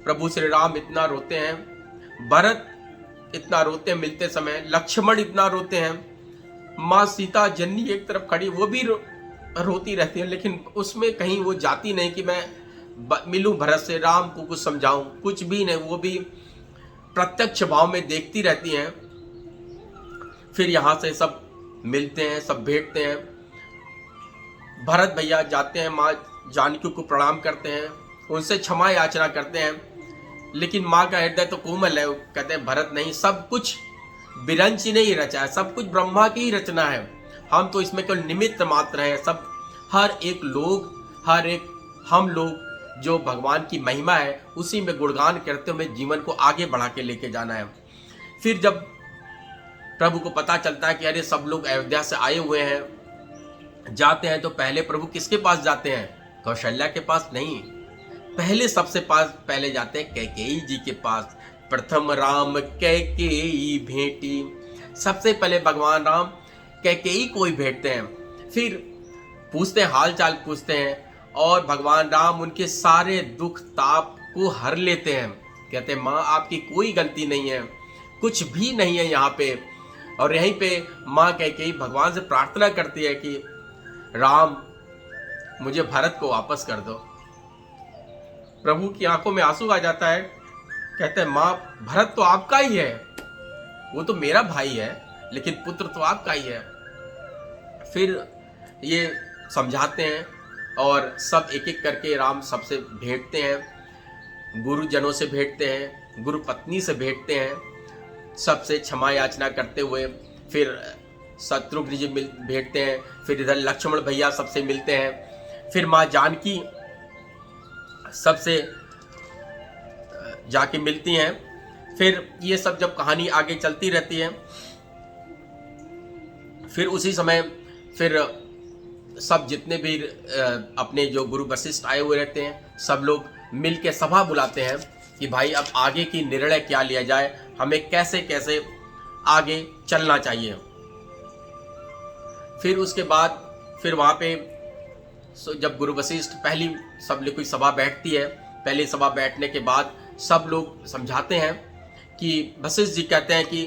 प्रभु श्री राम इतना रोते हैं, भरत इतना रोते हैं मिलते समय, लक्ष्मण इतना रोते हैं, माँ सीता जन्नी एक तरफ खड़ी वो भी रोती रहती है, लेकिन उसमें कहीं वो जाती नहीं कि मैं मिलूं भरत से, राम को कुछ समझाऊं, कुछ भी नहीं, वो भी प्रत्यक्ष भाव में देखती रहती हैं। फिर यहाँ से सब मिलते हैं, सब भेंटते हैं। भरत भैया जाते हैं, माँ जानकी को प्रणाम करते हैं, उनसे क्षमा याचना करते हैं, लेकिन माँ का हृदय तो कोमल है। कहते हैं भरत नहीं, सब कुछ बिरंच ने ही रचा है, सब कुछ ब्रह्मा की ही रचना है, हम तो इसमें केवल निमित्त मात्र हैं। सब हर एक लोग, हर एक हम लोग जो भगवान की महिमा है उसी में गुणगान करते हुए जीवन को आगे बढ़ा के लेके जाना है। फिर जब प्रभु को पता चलता है कि अरे सब लोग अयोध्या से आए हुए हैं, जाते हैं तो पहले प्रभु किसके पास जाते हैं? कौशल्या के पास नहीं, पहले सबसे पहले जाते हैं कैकेयी जी के पास। प्रथम राम कैकेयी भेंटी, सबसे पहले भगवान राम कैकेयी को ही भेंटते हैं। फिर पूछते हैं, हाल चाल पूछते हैं, और भगवान राम उनके सारे दुख ताप को हर लेते हैं। कहते हैं माँ आपकी कोई गलती नहीं है, कुछ भी नहीं है यहाँ पे। और यहीं पे माँ कैकेयी भगवान से प्रार्थना करती है कि राम मुझे भरत को वापस कर दो। प्रभु की आंखों में आंसू आ जाता है, कहते हैं माँ भरत तो आपका ही है, वो तो मेरा भाई है, लेकिन पुत्र तो आपका ही है। फिर ये समझाते हैं और सब एक एक करके राम सबसे भेंटते हैं, गुरुजनों से भेंटते हैं, गुरु पत्नी से भेंटते हैं, सबसे क्षमा याचना करते हुए। फिर शत्रुघ्न जी भेंटते हैं, फिर इधर लक्ष्मण भैया सबसे मिलते हैं, फिर माँ जानकी सबसे जाके मिलती हैं। फिर ये सब जब कहानी आगे चलती रहती है, फिर उसी समय फिर सब जितने भी अपने जो गुरु वशिष्ठ आए हुए रहते हैं, सब लोग मिल के सभा बुलाते हैं कि भाई अब आगे की निर्णय क्या लिया जाए, हमें कैसे कैसे आगे चलना चाहिए। फिर उसके बाद फिर वहाँ पे जब गुरु वशिष्ठ पहली सब कोई सभा बैठती है, पहली सभा बैठने के बाद सब लोग समझाते हैं कि वशिष्ठ जी कहते हैं कि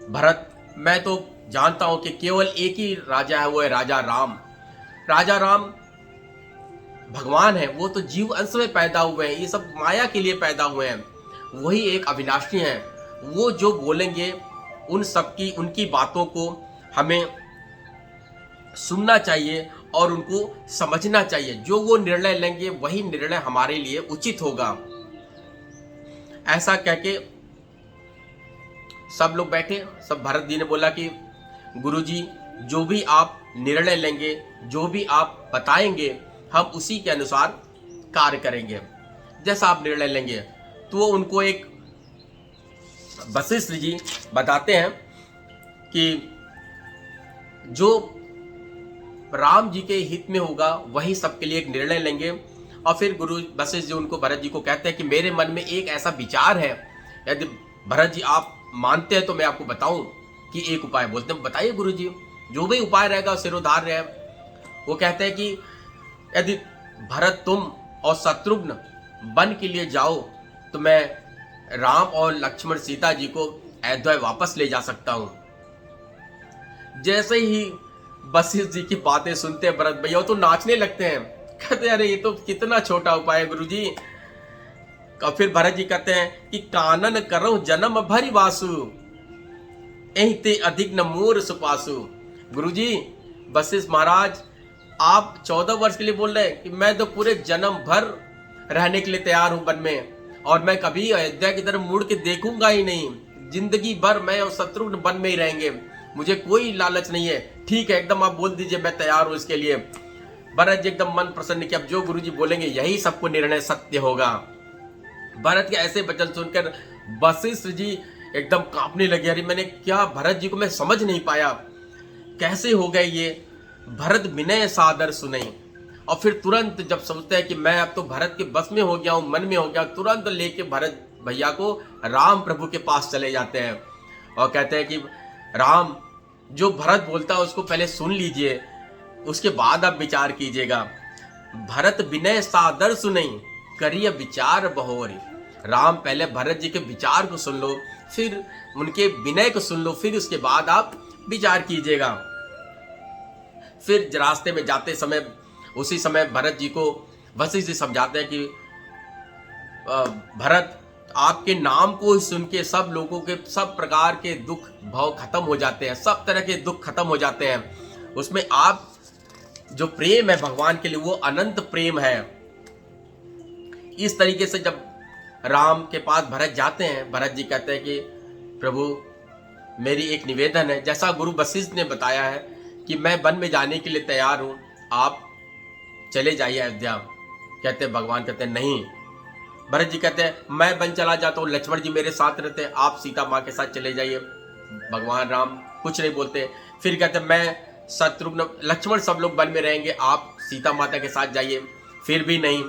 भरत, मैं तो जानता हूं कि केवल एक ही राजा है, वो है राजा राम। राजा राम भगवान है, वो तो जीव अंश में पैदा हुए हैं, ये सब माया के लिए पैदा हुए हैं, वही एक अविनाशी हैं। वो जो बोलेंगे उन सबकी उनकी बातों को हमें सुनना चाहिए और उनको समझना चाहिए। जो वो निर्णय लेंगे वही निर्णय हमारे लिए उचित होगा। ऐसा कह के सब लोग बैठे। सब भरत जी ने बोला कि गुरुजी, जो भी आप निर्णय लेंगे, जो भी आप बताएंगे, हम उसी के अनुसार कार्य करेंगे, जैसा आप निर्णय लेंगे। तो वो उनको एक वशिष्ठ जी बताते हैं कि जो राम जी के हित में होगा वही सबके लिए एक निर्णय लेंगे। और फिर गुरु वशिष्ठ जी उनको भरत जी को कहते हैं कि मेरे मन में एक ऐसा विचार है, यदि भरत जी आप मानते हैं तो मैं आपको बताऊं कि एक उपाय। बोलते हैं बताइए गुरु जी, जो भी उपाय रहेगा सिरोधार रहे। वो कहते हैं कि यदि भरत तुम और शत्रुघ्न वन के लिए जाओ तो मैं राम और लक्ष्मण सीता जी को अयोध्या वापस ले जा सकता हूं। जैसे ही वशिष्ठ जी की बातें सुनते हैं भरत भैया तो नाचने लगते हैं, कहते हैं अरे ये तो कितना छोटा उपाय है गुरुजी। और फिर भरत जी कहते हैं कि कानन करो जन्म भरी वासु, एहिते अधिक न मोर सुपासु। गुरुजी, वशिष्ठ महाराज आप 14 वर्ष के लिए बोल रहे हैं कि मैं तो पूरे जन्म भर रहने के लिए तैयार हूं वन में, और मैं कभी अयोध्या की तरफ मुड़ के देखूंगा ही नहीं। जिंदगी भर मैं और शत्रुघ्न वन में ही रहेंगे, मुझे कोई लालच नहीं है। ठीक है, एकदम आप बोल दीजिए, मैं तैयार हूं इसके लिए। भरत जी एकदम मन प्रसन्न कि अब जो गुरुजी बोलेंगे यही सबको निर्णय सत्य होगा। भरत के ऐसे वचन सुनकर वशिष्ठ जी एकदम कांपने लगे। अरे मैंने क्या, भरत जी को मैं समझ नहीं पाया, कैसे हो गए ये। भरत विनय सादर सुनई। और फिर तुरंत जब सोचते हैं कि मैं अब तो भरत के बस में हो गया हूं, मन में हो गया, तुरंत लेके भरत भैया को राम प्रभु के पास चले जाते हैं और कहते हैं कि राम, जो भरत बोलता है उसको पहले सुन लीजिए, उसके बाद आप विचार कीजिएगा। भरत विनय सादर सुनई, करिए विचार बहोरी। राम, पहले भरत जी के विचार को सुन लो, फिर उनके विनय को सुन लो, फिर उसके बाद आप विचार कीजिएगा। फिर रास्ते में जाते समय उसी समय भरत जी को वशिष्ठ जी समझाते हैं कि भरत, आपके नाम को ही सुन के सब लोगों के सब प्रकार के दुख भाव खत्म हो जाते हैं, सब तरह के दुख खत्म हो जाते हैं। उसमें आप जो प्रेम है भगवान के लिए वो अनंत प्रेम है। इस तरीके से जब राम के पास भरत जाते हैं, भरत जी कहते हैं कि प्रभु, मेरी एक निवेदन है, जैसा गुरु वशिष्ठ ने बताया है कि मैं वन में जाने के लिए तैयार हूं, आप चले जाइए अयोध्या। कहते हैं भगवान, कहते हैं नहीं। भरत जी कहते हैं मैं वन चला जाता हूँ, लक्ष्मण जी मेरे साथ रहते हैं, आप सीता माँ के साथ चले जाइए। भगवान राम कुछ नहीं बोलते। फिर कहते हैं मैं, शत्रुघ्न, लक्ष्मण सब लोग वन में रहेंगे, आप सीता माता के साथ जाइए। फिर भी नहीं।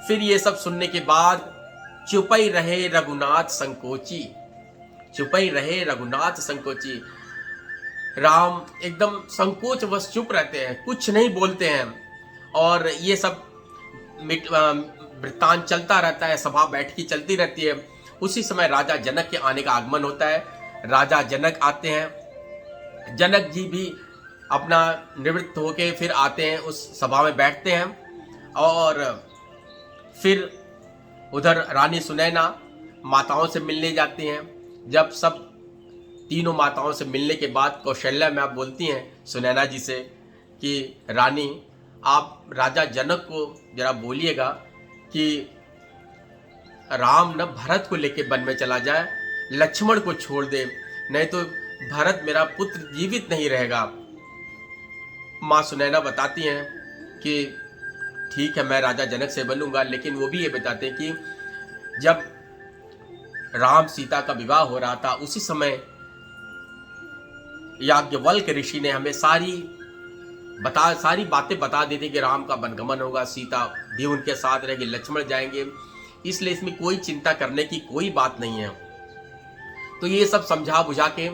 फिर ये सब सुनने के बाद चुपई रहे रघुनाथ संकोची, चुपई रहे रघुनाथ संकोची। राम एकदम संकोच वश चुप रहते हैं, कुछ नहीं बोलते हैं। और ये सब वृत्तांत चलता रहता है, सभा बैठकी चलती रहती है। उसी समय राजा जनक के आने का आगमन होता है। राजा जनक आते हैं। जनक जी भी अपना निवृत्त होके फिर आते हैं, उस सभा में बैठते हैं। और फिर उधर रानी सुनैना माताओं से मिलने जाती हैं। जब सब तीनों माताओं से मिलने के बाद कौशल्या में आप बोलती हैं सुनैना जी से कि रानी, आप राजा जनक को जरा बोलिएगा कि राम न भरत को लेके वन में चला जाए, लक्ष्मण को छोड़ दे, नहीं तो भरत मेरा पुत्र जीवित नहीं रहेगा। माँ सुनैना बताती हैं कि ठीक है मैं राजा जनक से बनूंगा, लेकिन वो भी ये बताते हैं कि जब राम सीता का विवाह हो रहा था उसी समय याज्ञवल्क्य ऋषि ने हमें सारी बातें बता दी थी कि राम का वनगमन होगा, सीता भी उनके साथ रहेगी, लक्ष्मण जाएंगे, इसलिए इसमें कोई चिंता करने की कोई बात नहीं है। तो ये सब समझा बुझा के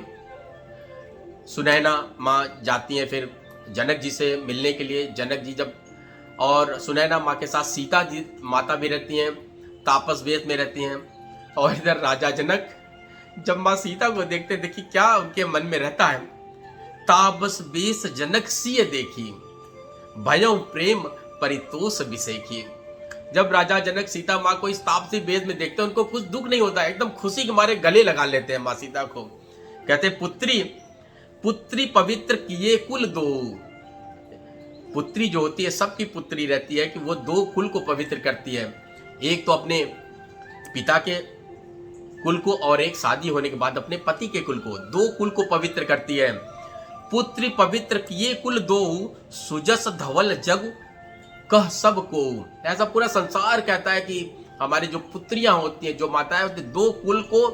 सुनैना माँ जाती हैं फिर जनक जी से मिलने के लिए। जनक जी जब, और सुनैना माँ के साथ सीता जी माता भी रहती हैं, तापस वेश में रहती हैं। और इधर राजा जनक जब माँ सीता को देखते, देखिए क्या उनके मन में रहता है, तापस वेश जनक सिय देखी, भयं प्रेम परितोष विसेखी। जब राजा जनक सीता माँ को इस तापसी वेश में देखते हैं, उनको कुछ दुख नहीं होता, एकदम खुशी के मारे गले लगा लेते हैं माँ सीता को। कहते पुत्री पुत्री पवित्र किए कुल दो। पुत्री जो होती है सबकी पुत्री रहती है कि वो दो कुल को पवित्र करती है, एक तो अपने पिता के कुल को और एक शादी होने के बाद अपने पति के कुल को, दो कुल को पवित्र करती है। पुत्री पवित्र किए कुल दो, सुजस धवल जग कह सब को। ऐसा पूरा संसार कहता है कि हमारी जो पुत्रियां होती हैं, जो माताएं होती हैं, दो कुल को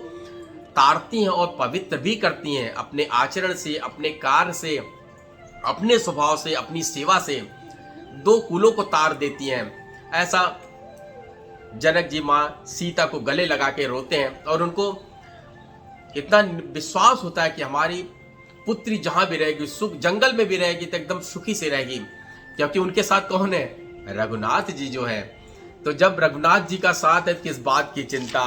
तारती हैं और पवित्र भी करती हैं अपने आचरण से, अपने कार्य से, अपने स्वभाव से, अपनी सेवा से, दो कुलों को तार देती हैं। ऐसा जनक जी माँ सीता को गले लगा के रोते हैं और उनको इतना विश्वास होता है कि हमारी पुत्री जहां भी रहेगी, सुख जंगल में भी रहेगी तो एकदम सुखी से रहेगी, क्योंकि उनके साथ कौन है, रघुनाथ जी जो है। तो जब रघुनाथ जी का साथ है किस बात की चिंता,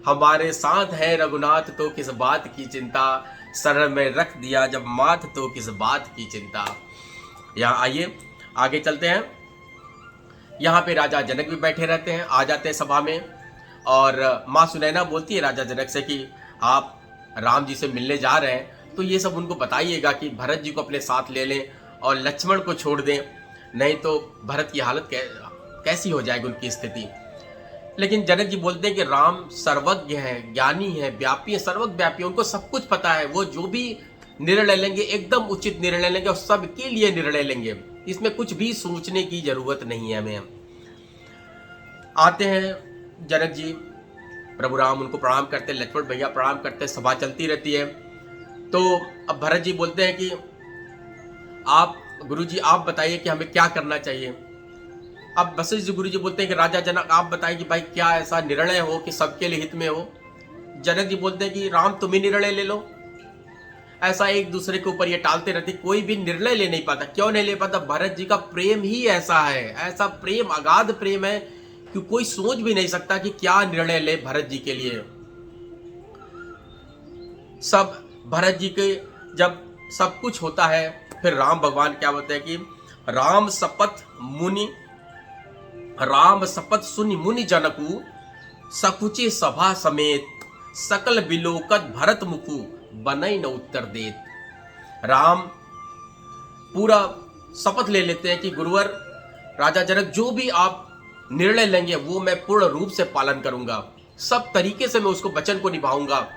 हमारे साथ है रघुनाथ तो किस बात की चिंता, शरण में रख दिया जब माथ तो किस बात की चिंता। यहाँ आइए आगे चलते हैं। यहाँ पे राजा जनक भी बैठे रहते हैं, आ जाते हैं सभा में, और माँ सुनैना बोलती है राजा जनक से कि आप राम जी से मिलने जा रहे हैं तो ये सब उनको बताइएगा कि भरत जी को अपने साथ ले लें और लक्ष्मण को छोड़ दें, नहीं तो भरत की हालत कैसी हो जाएगी, उनकी स्थिति। लेकिन जनक जी बोलते हैं कि राम सर्वज्ञ हैं, ज्ञानी हैं, व्यापी हैं, सर्वव्यापी, उनको सब कुछ पता है, वो जो भी निर्णय लेंगे एकदम उचित निर्णय लेंगे और सबके लिए निर्णय लेंगे, इसमें कुछ भी सोचने की जरूरत नहीं है हमें। आते हैं जनक जी, प्रभु राम उनको प्रणाम करते हैं, लक्ष्मण भैया प्रणाम करते हैं, सभा चलती रहती है। तो अब भरत जी बोलते हैं कि आप गुरुजी आप बताइए कि हमें क्या करना चाहिए। अब वशिष्ठ जी गुरुजी बोलते हैं कि राजा जनक आप बताइए कि भाई क्या ऐसा निर्णय हो कि सबके लिए हित में हो। जनक जी बोलते हैं कि राम तुम ही निर्णय ले लो। ऐसा एक दूसरे के ऊपर ये टालते रहते, कोई भी निर्णय ले नहीं पाता। क्यों नहीं ले पाता, भरत जी का प्रेम ही ऐसा है, ऐसा प्रेम, अगाध प्रेम है कि कोई सोच भी नहीं सकता कि क्या निर्णय ले भरत जी के लिए। सब भरत जी के जब सब कुछ होता है, फिर राम भगवान क्या बोलते हैं कि राम शपथ सुनि मुनि जनकु, सकुचे सभा समेत, सकल बिलोकत भरत मुखु, बनई न उत्तर देत। राम पूरा शपथ ले लेते हैं कि गुरुवर राजा जनक जो भी आप निर्णय लेंगे वो मैं पूर्ण रूप से पालन करूंगा, सब तरीके से मैं उसको वचन को निभाऊंगा।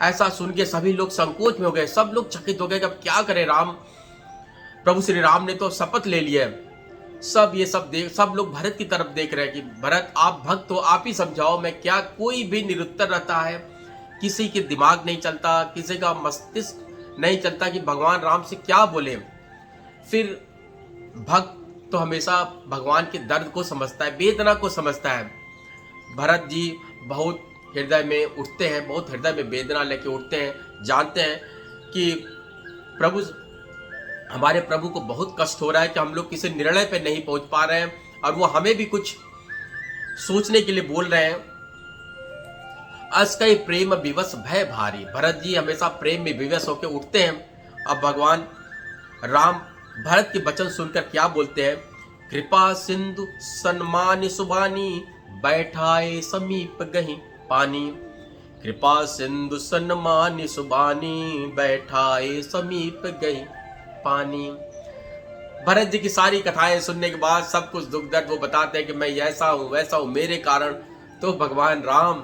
ऐसा सुन के सभी लोग संकोच में हो गए, सब लोग चकित हो गए कि अब क्या करें। राम प्रभु श्री राम ने तो शपथ ले लिया है। सब लोग भरत की तरफ देख रहे हैं कि भरत आप भक्त हो, आप ही समझाओ मैं क्या। कोई भी निरुत्तर रहता है, किसी के दिमाग नहीं चलता, किसी का मस्तिष्क नहीं चलता कि भगवान राम से क्या बोले। फिर भक्त तो हमेशा भगवान के दर्द को समझता है, वेदना को समझता है। भरत जी बहुत हृदय में उठते हैं, बहुत हृदय में वेदना लेके उठते हैं, जानते हैं कि हमारे प्रभु को बहुत कष्ट हो रहा है कि हम लोग किसी निर्णय पे नहीं पहुंच पा रहे हैं, और वो हमें भी कुछ सोचने के लिए बोल रहे हैं। अस कई प्रेम विवश भय भारी, भरत जी हमेशा प्रेम में विवश होकर उठते हैं। अब भगवान राम भरत के वचन सुनकर क्या बोलते हैं, कृपा सिंधु सन्मान सुबानी, बैठाए समीप गही पानी। कृपा सिंधु सन्मान सुबानी, बैठाए समीप गही पानी। भरत जी की सारी कथाएं सुनने के बाद सब कुछ दुख दर्द वो बताते हैं कि मैं ऐसा हूं वैसा हूं मेरे कारण। तो भगवान राम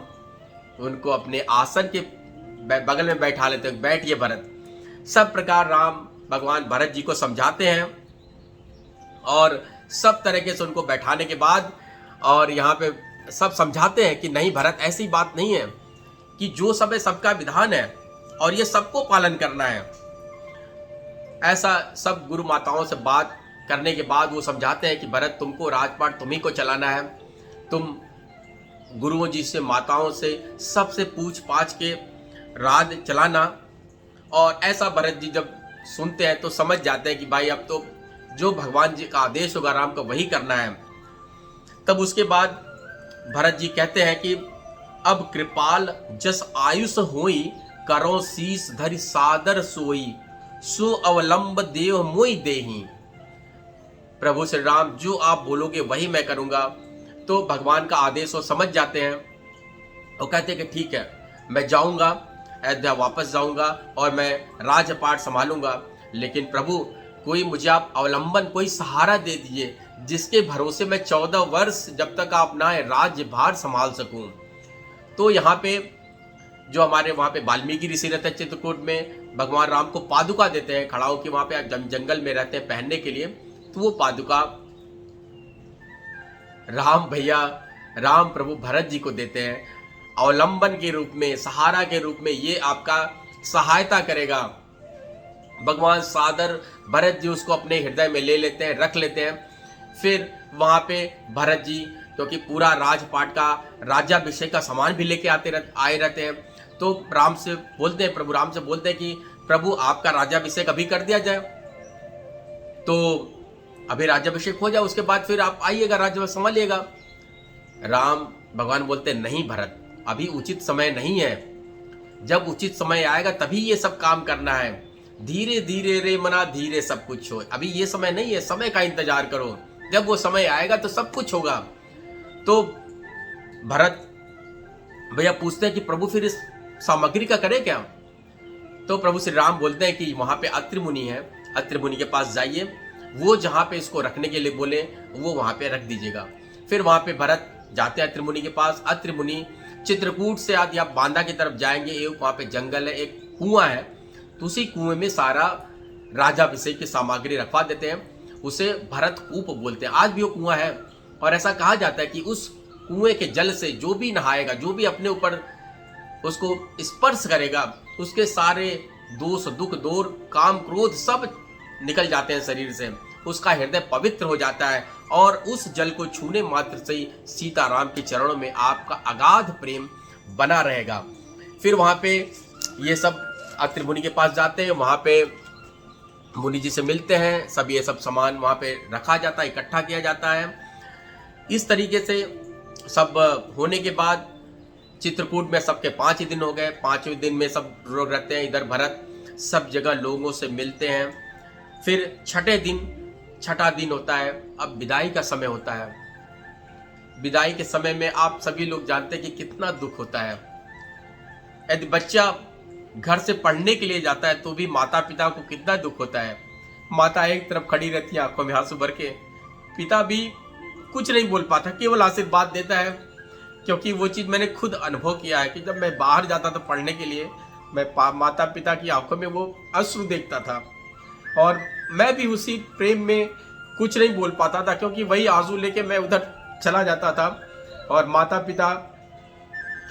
उनको अपने आसन के बगल में बैठा लेते हैं, बैठिए भरत। सब प्रकार राम भगवान भरत जी को समझाते हैं और सब तरीके से उनको बैठाने के बाद और यहाँ पे सब समझाते हैं कि नहीं भरत, ऐसी बात नहीं है कि जो सब है सबका विधान है और ये सबको पालन करना है। ऐसा सब गुरु माताओं से बात करने के बाद वो समझाते हैं कि भरत, तुमको राजपाट तुम्ही को चलाना है, तुम गुरुओं जी से, माताओं से, सबसे पूछ पाछ के राज चलाना। और ऐसा भरत जी जब सुनते हैं तो समझ जाते हैं कि भाई अब तो जो भगवान जी का आदेश होगा राम का वही करना है। तब उसके बाद भरत जी कहते हैं कि अब कृपाल जस आयुष होई, करो शीस धरि सादर सोई, सो अवलंब देव मोई देही। प्रभु श्री राम, जो आप बोलोगे वही मैं करूंगा। तो भगवान का आदेश वो समझ जाते हैं और कहते हैं कि ठीक है, मैं जाऊंगा, अयोध्या वापस जाऊंगा और मैं राजपाट संभालूंगा, लेकिन प्रभु कोई मुझे आप अवलंबन, कोई सहारा दे दीजिए जिसके भरोसे मैं 14 वर्ष जब तक आप ना राज्य भार संभाल सकूं। तो यहाँ पे जो हमारे वहाँ पे वाल्मीकि ऋषि रहते हैं चित्रकूट में, भगवान राम को पादुका देते हैं खड़ाओं की, वहाँ पे जंगल में रहते हैं पहनने के लिए। तो वो पादुका राम भैया, राम प्रभु भरत जी को देते हैं अवलंबन के रूप में, सहारा के रूप में, ये आपका सहायता करेगा। भगवान सादर भरत जी उसको अपने हृदय में ले लेते हैं, रख लेते हैं। फिर वहाँ पे भरत जी, क्योंकि पूरा राजपाट का राज्याभिषेक का सामान भी लेके आए रहते हैं, तो राम से बोलते हैं, प्रभु राम से बोलते हैं कि प्रभु आपका राज्याभिषेक अभी कर दिया जाए, तो अभी राज्याभिषेक हो जाए, उसके बाद फिर आप आइएगा, राज्य संभालिएगा। राम भगवान बोलते नहीं भरत, अभी उचित समय नहीं है, जब उचित समय आएगा तभी ये सब काम करना है। धीरे धीरे रे मना धीरे सब कुछ हो, अभी ये समय नहीं है, समय का इंतजार करो, जब वो समय आएगा तो सब कुछ होगा। तो भरत भैया पूछते हैं कि प्रभु फिर इस सामग्री का करें क्या? तो प्रभु श्री राम बोलते हैं कि वहां पे अत्रि मुनि है, अत्रि मुनि के पास जाइए, वो जहां पे इसको रखने के लिए बोले वो वहां पे रख दीजिएगा। फिर वहां पे भरत जाते हैं अत्रि मुनि के पास। अत्रि मुनि चित्रकूट से आदि आप बांदा की तरफ जाएंगे, एक वहां पे जंगल है, एक कुआं है, तो उसी कुएं में सारा राजाभिषेक की सामग्री रखवा देते हैं, उसे भरत कूप बोलते हैं। आज भी वो कुआं है और ऐसा कहा जाता है कि उस कुएं के जल से जो भी नहाएगा, जो भी अपने ऊपर उसको स्पर्श करेगा, उसके सारे दोष, दुख, दूर, काम, क्रोध सब निकल जाते हैं शरीर से, उसका हृदय पवित्र हो जाता है और उस जल को छूने मात्र से ही सीताराम के चरणों में आपका अगाध प्रेम बना रहेगा। फिर वहां पे ये सब अत्रि मुनि के पास जाते हैं, वहां पे मुनि जी से मिलते हैं, सब ये सब सामान वहां पे रखा जाता है, इकट्ठा किया जाता है। इस तरीके से सब होने के बाद चित्रकूट में सबके 5 दिन हो गए। 5वें दिन में सब लोग रहते हैं, इधर भरत सब जगह लोगों से मिलते हैं। फिर छठा दिन होता है, अब विदाई का समय होता है। विदाई के समय में आप सभी लोग जानते हैं कि कितना दुख होता है। यदि बच्चा घर से पढ़ने के लिए जाता है तो भी माता पिता को कितना दुख होता है। माता एक तरफ खड़ी रहती है आंखों में आंसू भर के, पिता भी कुछ नहीं बोल पाता, केवल आशीर्वाद देता है। क्योंकि वो चीज़ मैंने खुद अनुभव किया है कि जब मैं बाहर जाता था पढ़ने के लिए, मैं माता पिता की आंखों में वो अश्रु देखता था और मैं भी उसी प्रेम में कुछ नहीं बोल पाता था, क्योंकि वही आंसू लेके मैं उधर चला जाता था और माता पिता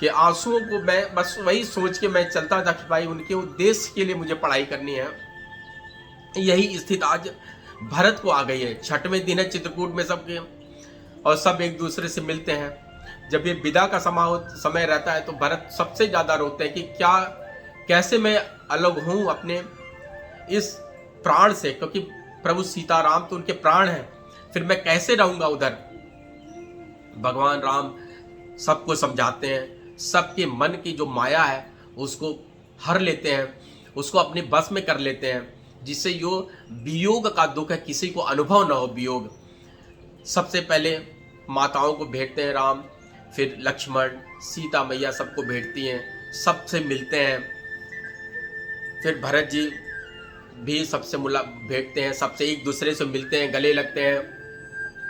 के आंसुओं को मैं बस वही सोच के मैं चलता था कि भाई उनके उद्देश्य के लिए मुझे पढ़ाई करनी है। यही स्थिति आज भरत को आ गई है। 6वें दिन है चित्रकूट में सबके, और सब एक दूसरे से मिलते हैं। जब ये विदा का समय रहता है तो भरत सबसे ज्यादा रोते हैं कि कैसे मैं अलग हूं अपने इस प्राण से, क्योंकि प्रभु सीताराम तो उनके प्राण हैं, फिर मैं कैसे रहूंगा उधर। भगवान राम सबको समझाते हैं, सबके मन की जो माया है उसको हर लेते हैं, उसको अपने बस में कर लेते हैं, जिससे जो वियोग का दुख है किसी को अनुभव ना हो। वियोग सबसे पहले माताओं को भेंटते हैं राम, फिर लक्ष्मण, सीता मैया सबको भेंटती हैं, सबसे मिलते हैं। फिर भरत जी भी सबसे भेंटते हैं, सबसे एक दूसरे से मिलते हैं, गले लगते हैं,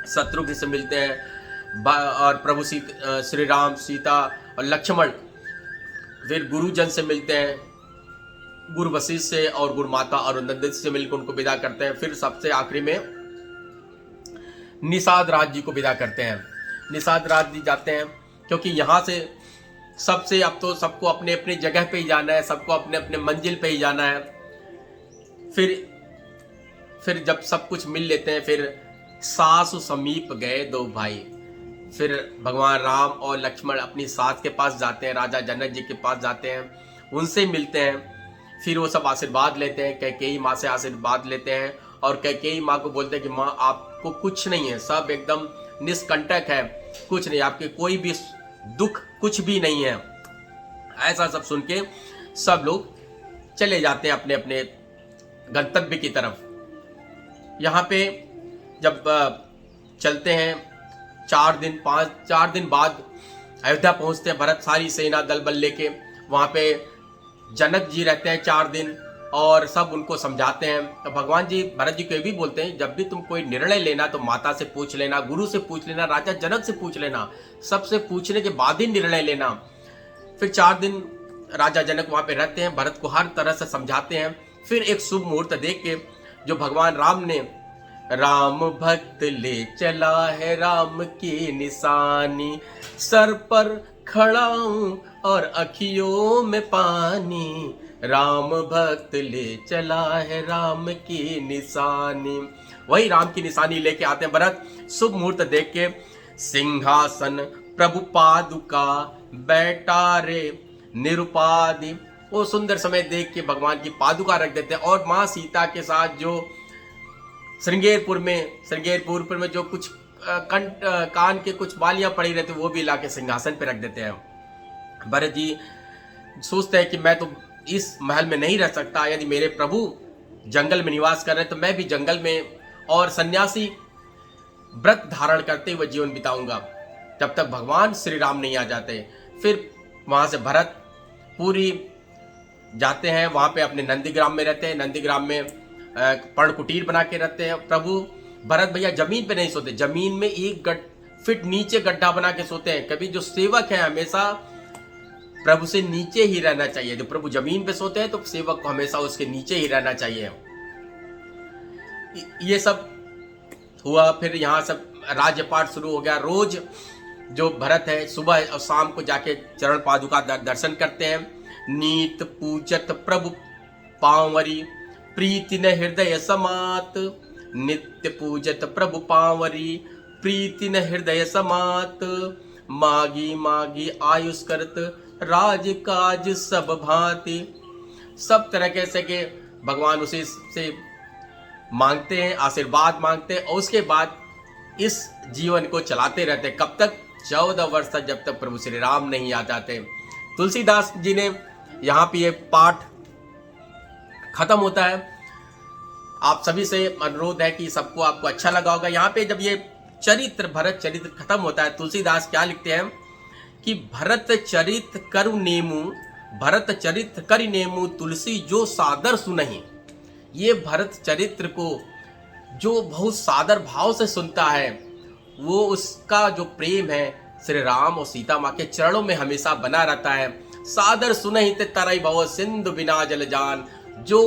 शत्रुघ्न से मिलते हैं और प्रभु श्री राम, सीता और लक्ष्मण फिर गुरुजन से मिलते हैं, गुरु वशिष्ठ से और गुरु माता अरुंधति से मिलकर उनको विदा करते हैं। फिर सबसे आखिरी में निषाद राज जी को विदा करते हैं। निषाद राज जी जाते हैं क्योंकि यहाँ से सबसे अब तो सबको अपने अपनी जगह पे ही जाना है, सबको अपने अपने मंजिल पे ही जाना है। फिर जब सब कुछ मिल लेते हैं, फिर सासु समीप गए दो भाई। फिर भगवान राम और लक्ष्मण अपनी सास के पास जाते हैं, राजा जनक जी के पास जाते हैं, उनसे मिलते हैं। फिर वो सब आशीर्वाद लेते हैं, कैकेयी माँ से आशीर्वाद लेते हैं और कैकेयी माँ को बोलते हैं कि माँ आपको कुछ नहीं है, सब एकदम निष्कंटक है, कुछ नहीं, आपके कोई भी दुख कुछ भी नहीं है। ऐसा सब सुन के सब लोग चले जाते हैं अपने अपने गंतव्य की तरफ। यहाँ पे जब चलते हैं 4 दिन बाद अयोध्या पहुंचते हैं भरत, सारी सेना दल बल लेके। वहाँ पे जनक जी रहते हैं 4 दिन और सब उनको समझाते हैं। तो भगवान जी भरत जी को भी बोलते हैं, जब भी तुम कोई निर्णय लेना तो माता से पूछ लेना, गुरु से पूछ लेना, राजा जनक से पूछ लेना, सबसे पूछने के बाद ही निर्णय लेना। फिर 4 दिन राजा जनक वहाँ पे रहते हैं, भरत को हर तरह से समझाते हैं। फिर एक शुभ मुहूर्त देख के जो भगवान राम ने, राम भक्त ले चला है राम की निशानी, सर पर खड़ा हूं और अखियों में पानी, राम भक्त ले चला है राम की निशानी। वही राम की निशानी लेके आते हैं भरत। शुभ मुहूर्त देख के सिंहासन प्रभु पादुका बैठा रे निरुपाधि, वो सुंदर समय देख के भगवान की पादुका रख देते हैं और माँ सीता के साथ जो श्रृंगेरपुर में जो कुछ कान के कुछ बालियां पड़ी रहती वो भी लाके सिंहासन पे रख देते हैं। भरत जी सोचते हैं कि मैं तो इस महल में नहीं रह सकता, यदि मेरे प्रभु जंगल में निवास कर रहे हैं तो मैं भी जंगल में और सन्यासी व्रत धारण करते हुए जीवन बिताऊंगा जब तक भगवान श्री राम नहीं आ जाते। फिर वहां से भरत पूरी जाते हैं, वहां पे अपने नंदीग्राम में रहते हैं। नंदीग्राम में पर्ण कुटीर बना के रहते हैं। प्रभु भरत भैया जमीन पे नहीं सोते, जमीन में 1 फीट नीचे गड्ढा बना के सोते हैं। कभी जो सेवक है हमेशा प्रभु से नीचे ही रहना चाहिए। जो प्रभु जमीन पे सोते हैं तो सेवक को हमेशा उसके नीचे ही रहना चाहिए। ये सब हुआ। फिर यहाँ सब राज्यपाठ शुरू हो गया। रोज जो भरत है सुबह और शाम को जाके चरण पादुका दर्शन करते हैं। नीत पूजत प्रभु पांवरी, प्रीति न हृदय समात, नित्य पूजत प्रभु पांवरी, प्रीति न हृदय समात, मागी मागी आयुष करत, राज काज सब भांति। सब तरह के के भगवान उसी से मांगते हैं, आशीर्वाद मांगते हैं और उसके बाद इस जीवन को चलाते रहते। कब तक? 14 वर्ष तक, जब तक प्रभु श्री राम नहीं आ जाते। तुलसीदास जी ने यहाँ पे ये पाठ खत्म होता है। आप सभी से अनुरोध है कि सबको आपको अच्छा लगा होगा। यहाँ पे जब ये चरित्र भरत चरित्र खत्म होता है, तुलसीदास क्या लिखते हैं कि भरत चरित करु नेमु, भरत चरित्र करि नेमु, तुलसी जो सादर सुनहि। ये भरत चरित्र को जो बहुत सादर भाव से सुनता है वो उसका जो प्रेम है श्री राम और सीता माँ के चरणों में हमेशा बना रहता है। सादर सुनहि ते तरई भव सिंधु बिना जल जान। जो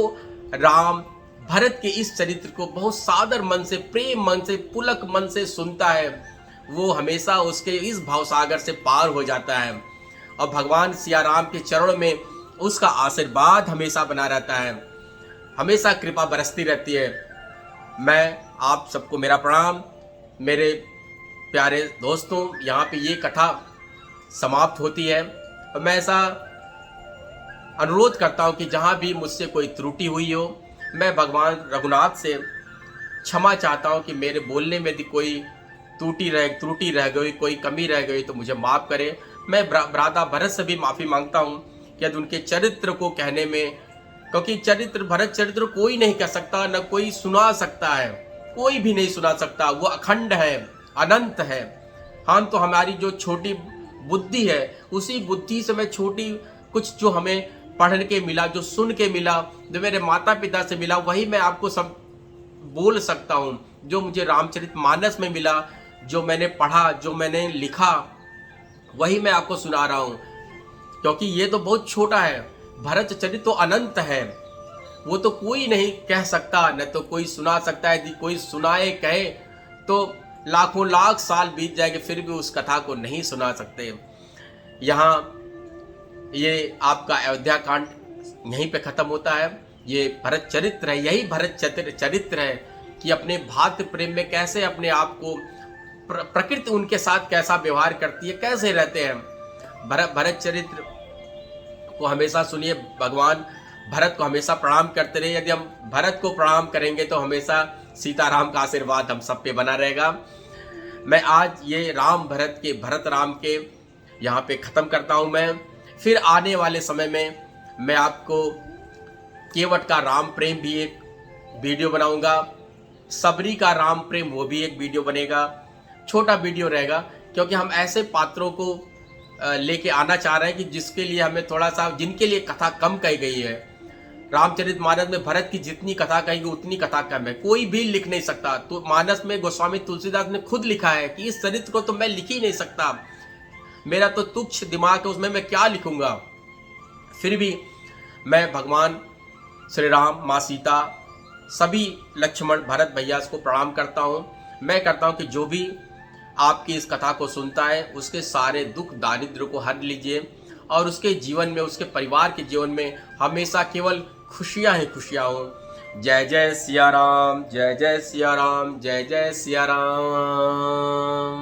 राम भरत के इस चरित्र को बहुत सादर मन से, प्रेम मन से, पुलक मन से सुनता है, वो हमेशा उसके इस भावसागर से पार हो जाता है और भगवान सिया राम के चरणों में उसका आशीर्वाद हमेशा बना रहता है, हमेशा कृपा बरसती रहती है। मैं आप सबको मेरा प्रणाम। मेरे प्यारे दोस्तों, यहाँ पे ये कथा समाप्त होती है और मैं ऐसा अनुरोध करता हूँ कि जहाँ भी मुझसे कोई त्रुटि हुई हो, मैं भगवान रघुनाथ से क्षमा चाहता हूँ कि मेरे बोलने में यदि कोई त्रुटि रह गई, कोई कमी रह गई तो मुझे माफ़ करें। मैं भ्राता भरत से भी माफ़ी मांगता हूँ कि यदि उनके चरित्र को कहने में, क्योंकि चरित्र भरत चरित्र कोई नहीं कह सकता, न कोई सुना सकता है, कोई भी नहीं सुना सकता। वो अखंड है, अनंत है। हम तो हमारी जो छोटी बुद्धि है उसी बुद्धि से मैं छोटी कुछ जो हमें पढ़ के मिला, जो सुन के मिला, जो मेरे माता पिता से मिला, वही मैं आपको सब बोल सकता हूँ। जो मुझे रामचरितमानस में मिला, जो मैंने पढ़ा, जो मैंने लिखा, वही मैं आपको सुना रहा हूँ। क्योंकि ये तो बहुत छोटा है, भरत चरित्र तो अनंत है, वो तो कोई नहीं कह सकता, न तो कोई सुना सकता है। यदि कोई सुनाए कहे तो लाखों लाख साल बीत जाएंगे फिर भी उस कथा को नहीं सुना सकते। यहाँ ये आपका अयोध्या कांड यहीं पे खत्म होता है। ये भरत चरित्र है, यही भरत चरित्र है कि अपने भातृ प्रेम में कैसे अपने आप को प्रकृति उनके साथ कैसा व्यवहार करती है, कैसे रहते हैं। भरत चरित्र को हमेशा सुनिए, भगवान भरत को हमेशा प्रणाम करते रहे। यदि हम भरत को प्रणाम करेंगे तो हमेशा सीताराम का आशीर्वाद हम सब पे बना रहेगा। मैं आज ये भरत राम के यहाँ पे ख़त्म करता हूँ। मैं फिर आने वाले समय में मैं आपको केवट का राम प्रेम भी एक वीडियो बनाऊंगा, सबरी का राम प्रेम वो भी एक वीडियो बनेगा। छोटा वीडियो रहेगा क्योंकि हम ऐसे पात्रों को लेके आना चाह रहे हैं कि जिसके लिए हमें थोड़ा सा, जिनके लिए कथा कम कही गई है। रामचरितमानस में भरत की जितनी कथा कही गई उतनी कथा कम है, कोई भी लिख नहीं सकता। तो मानस में गोस्वामी तुलसीदास ने खुद लिखा है कि इस चरित्र को तो मैं लिख ही नहीं सकता, मेरा तो तुच्छ दिमाग है, उसमें मैं क्या लिखूंगा। फिर भी मैं भगवान श्री राम, माँ सीता, सभी लक्ष्मण, भरत भैया को प्रणाम करता हूँ। मैं करता हूँ कि जो भी आपकी इस कथा को सुनता है उसके सारे दुख दारिद्र को हर लीजिए और उसके जीवन में, उसके परिवार के जीवन में हमेशा केवल खुशियाँ ही खुशियाँ हों। जय जय सिया राम, जय जय सिया राम, जय जय सिया राम।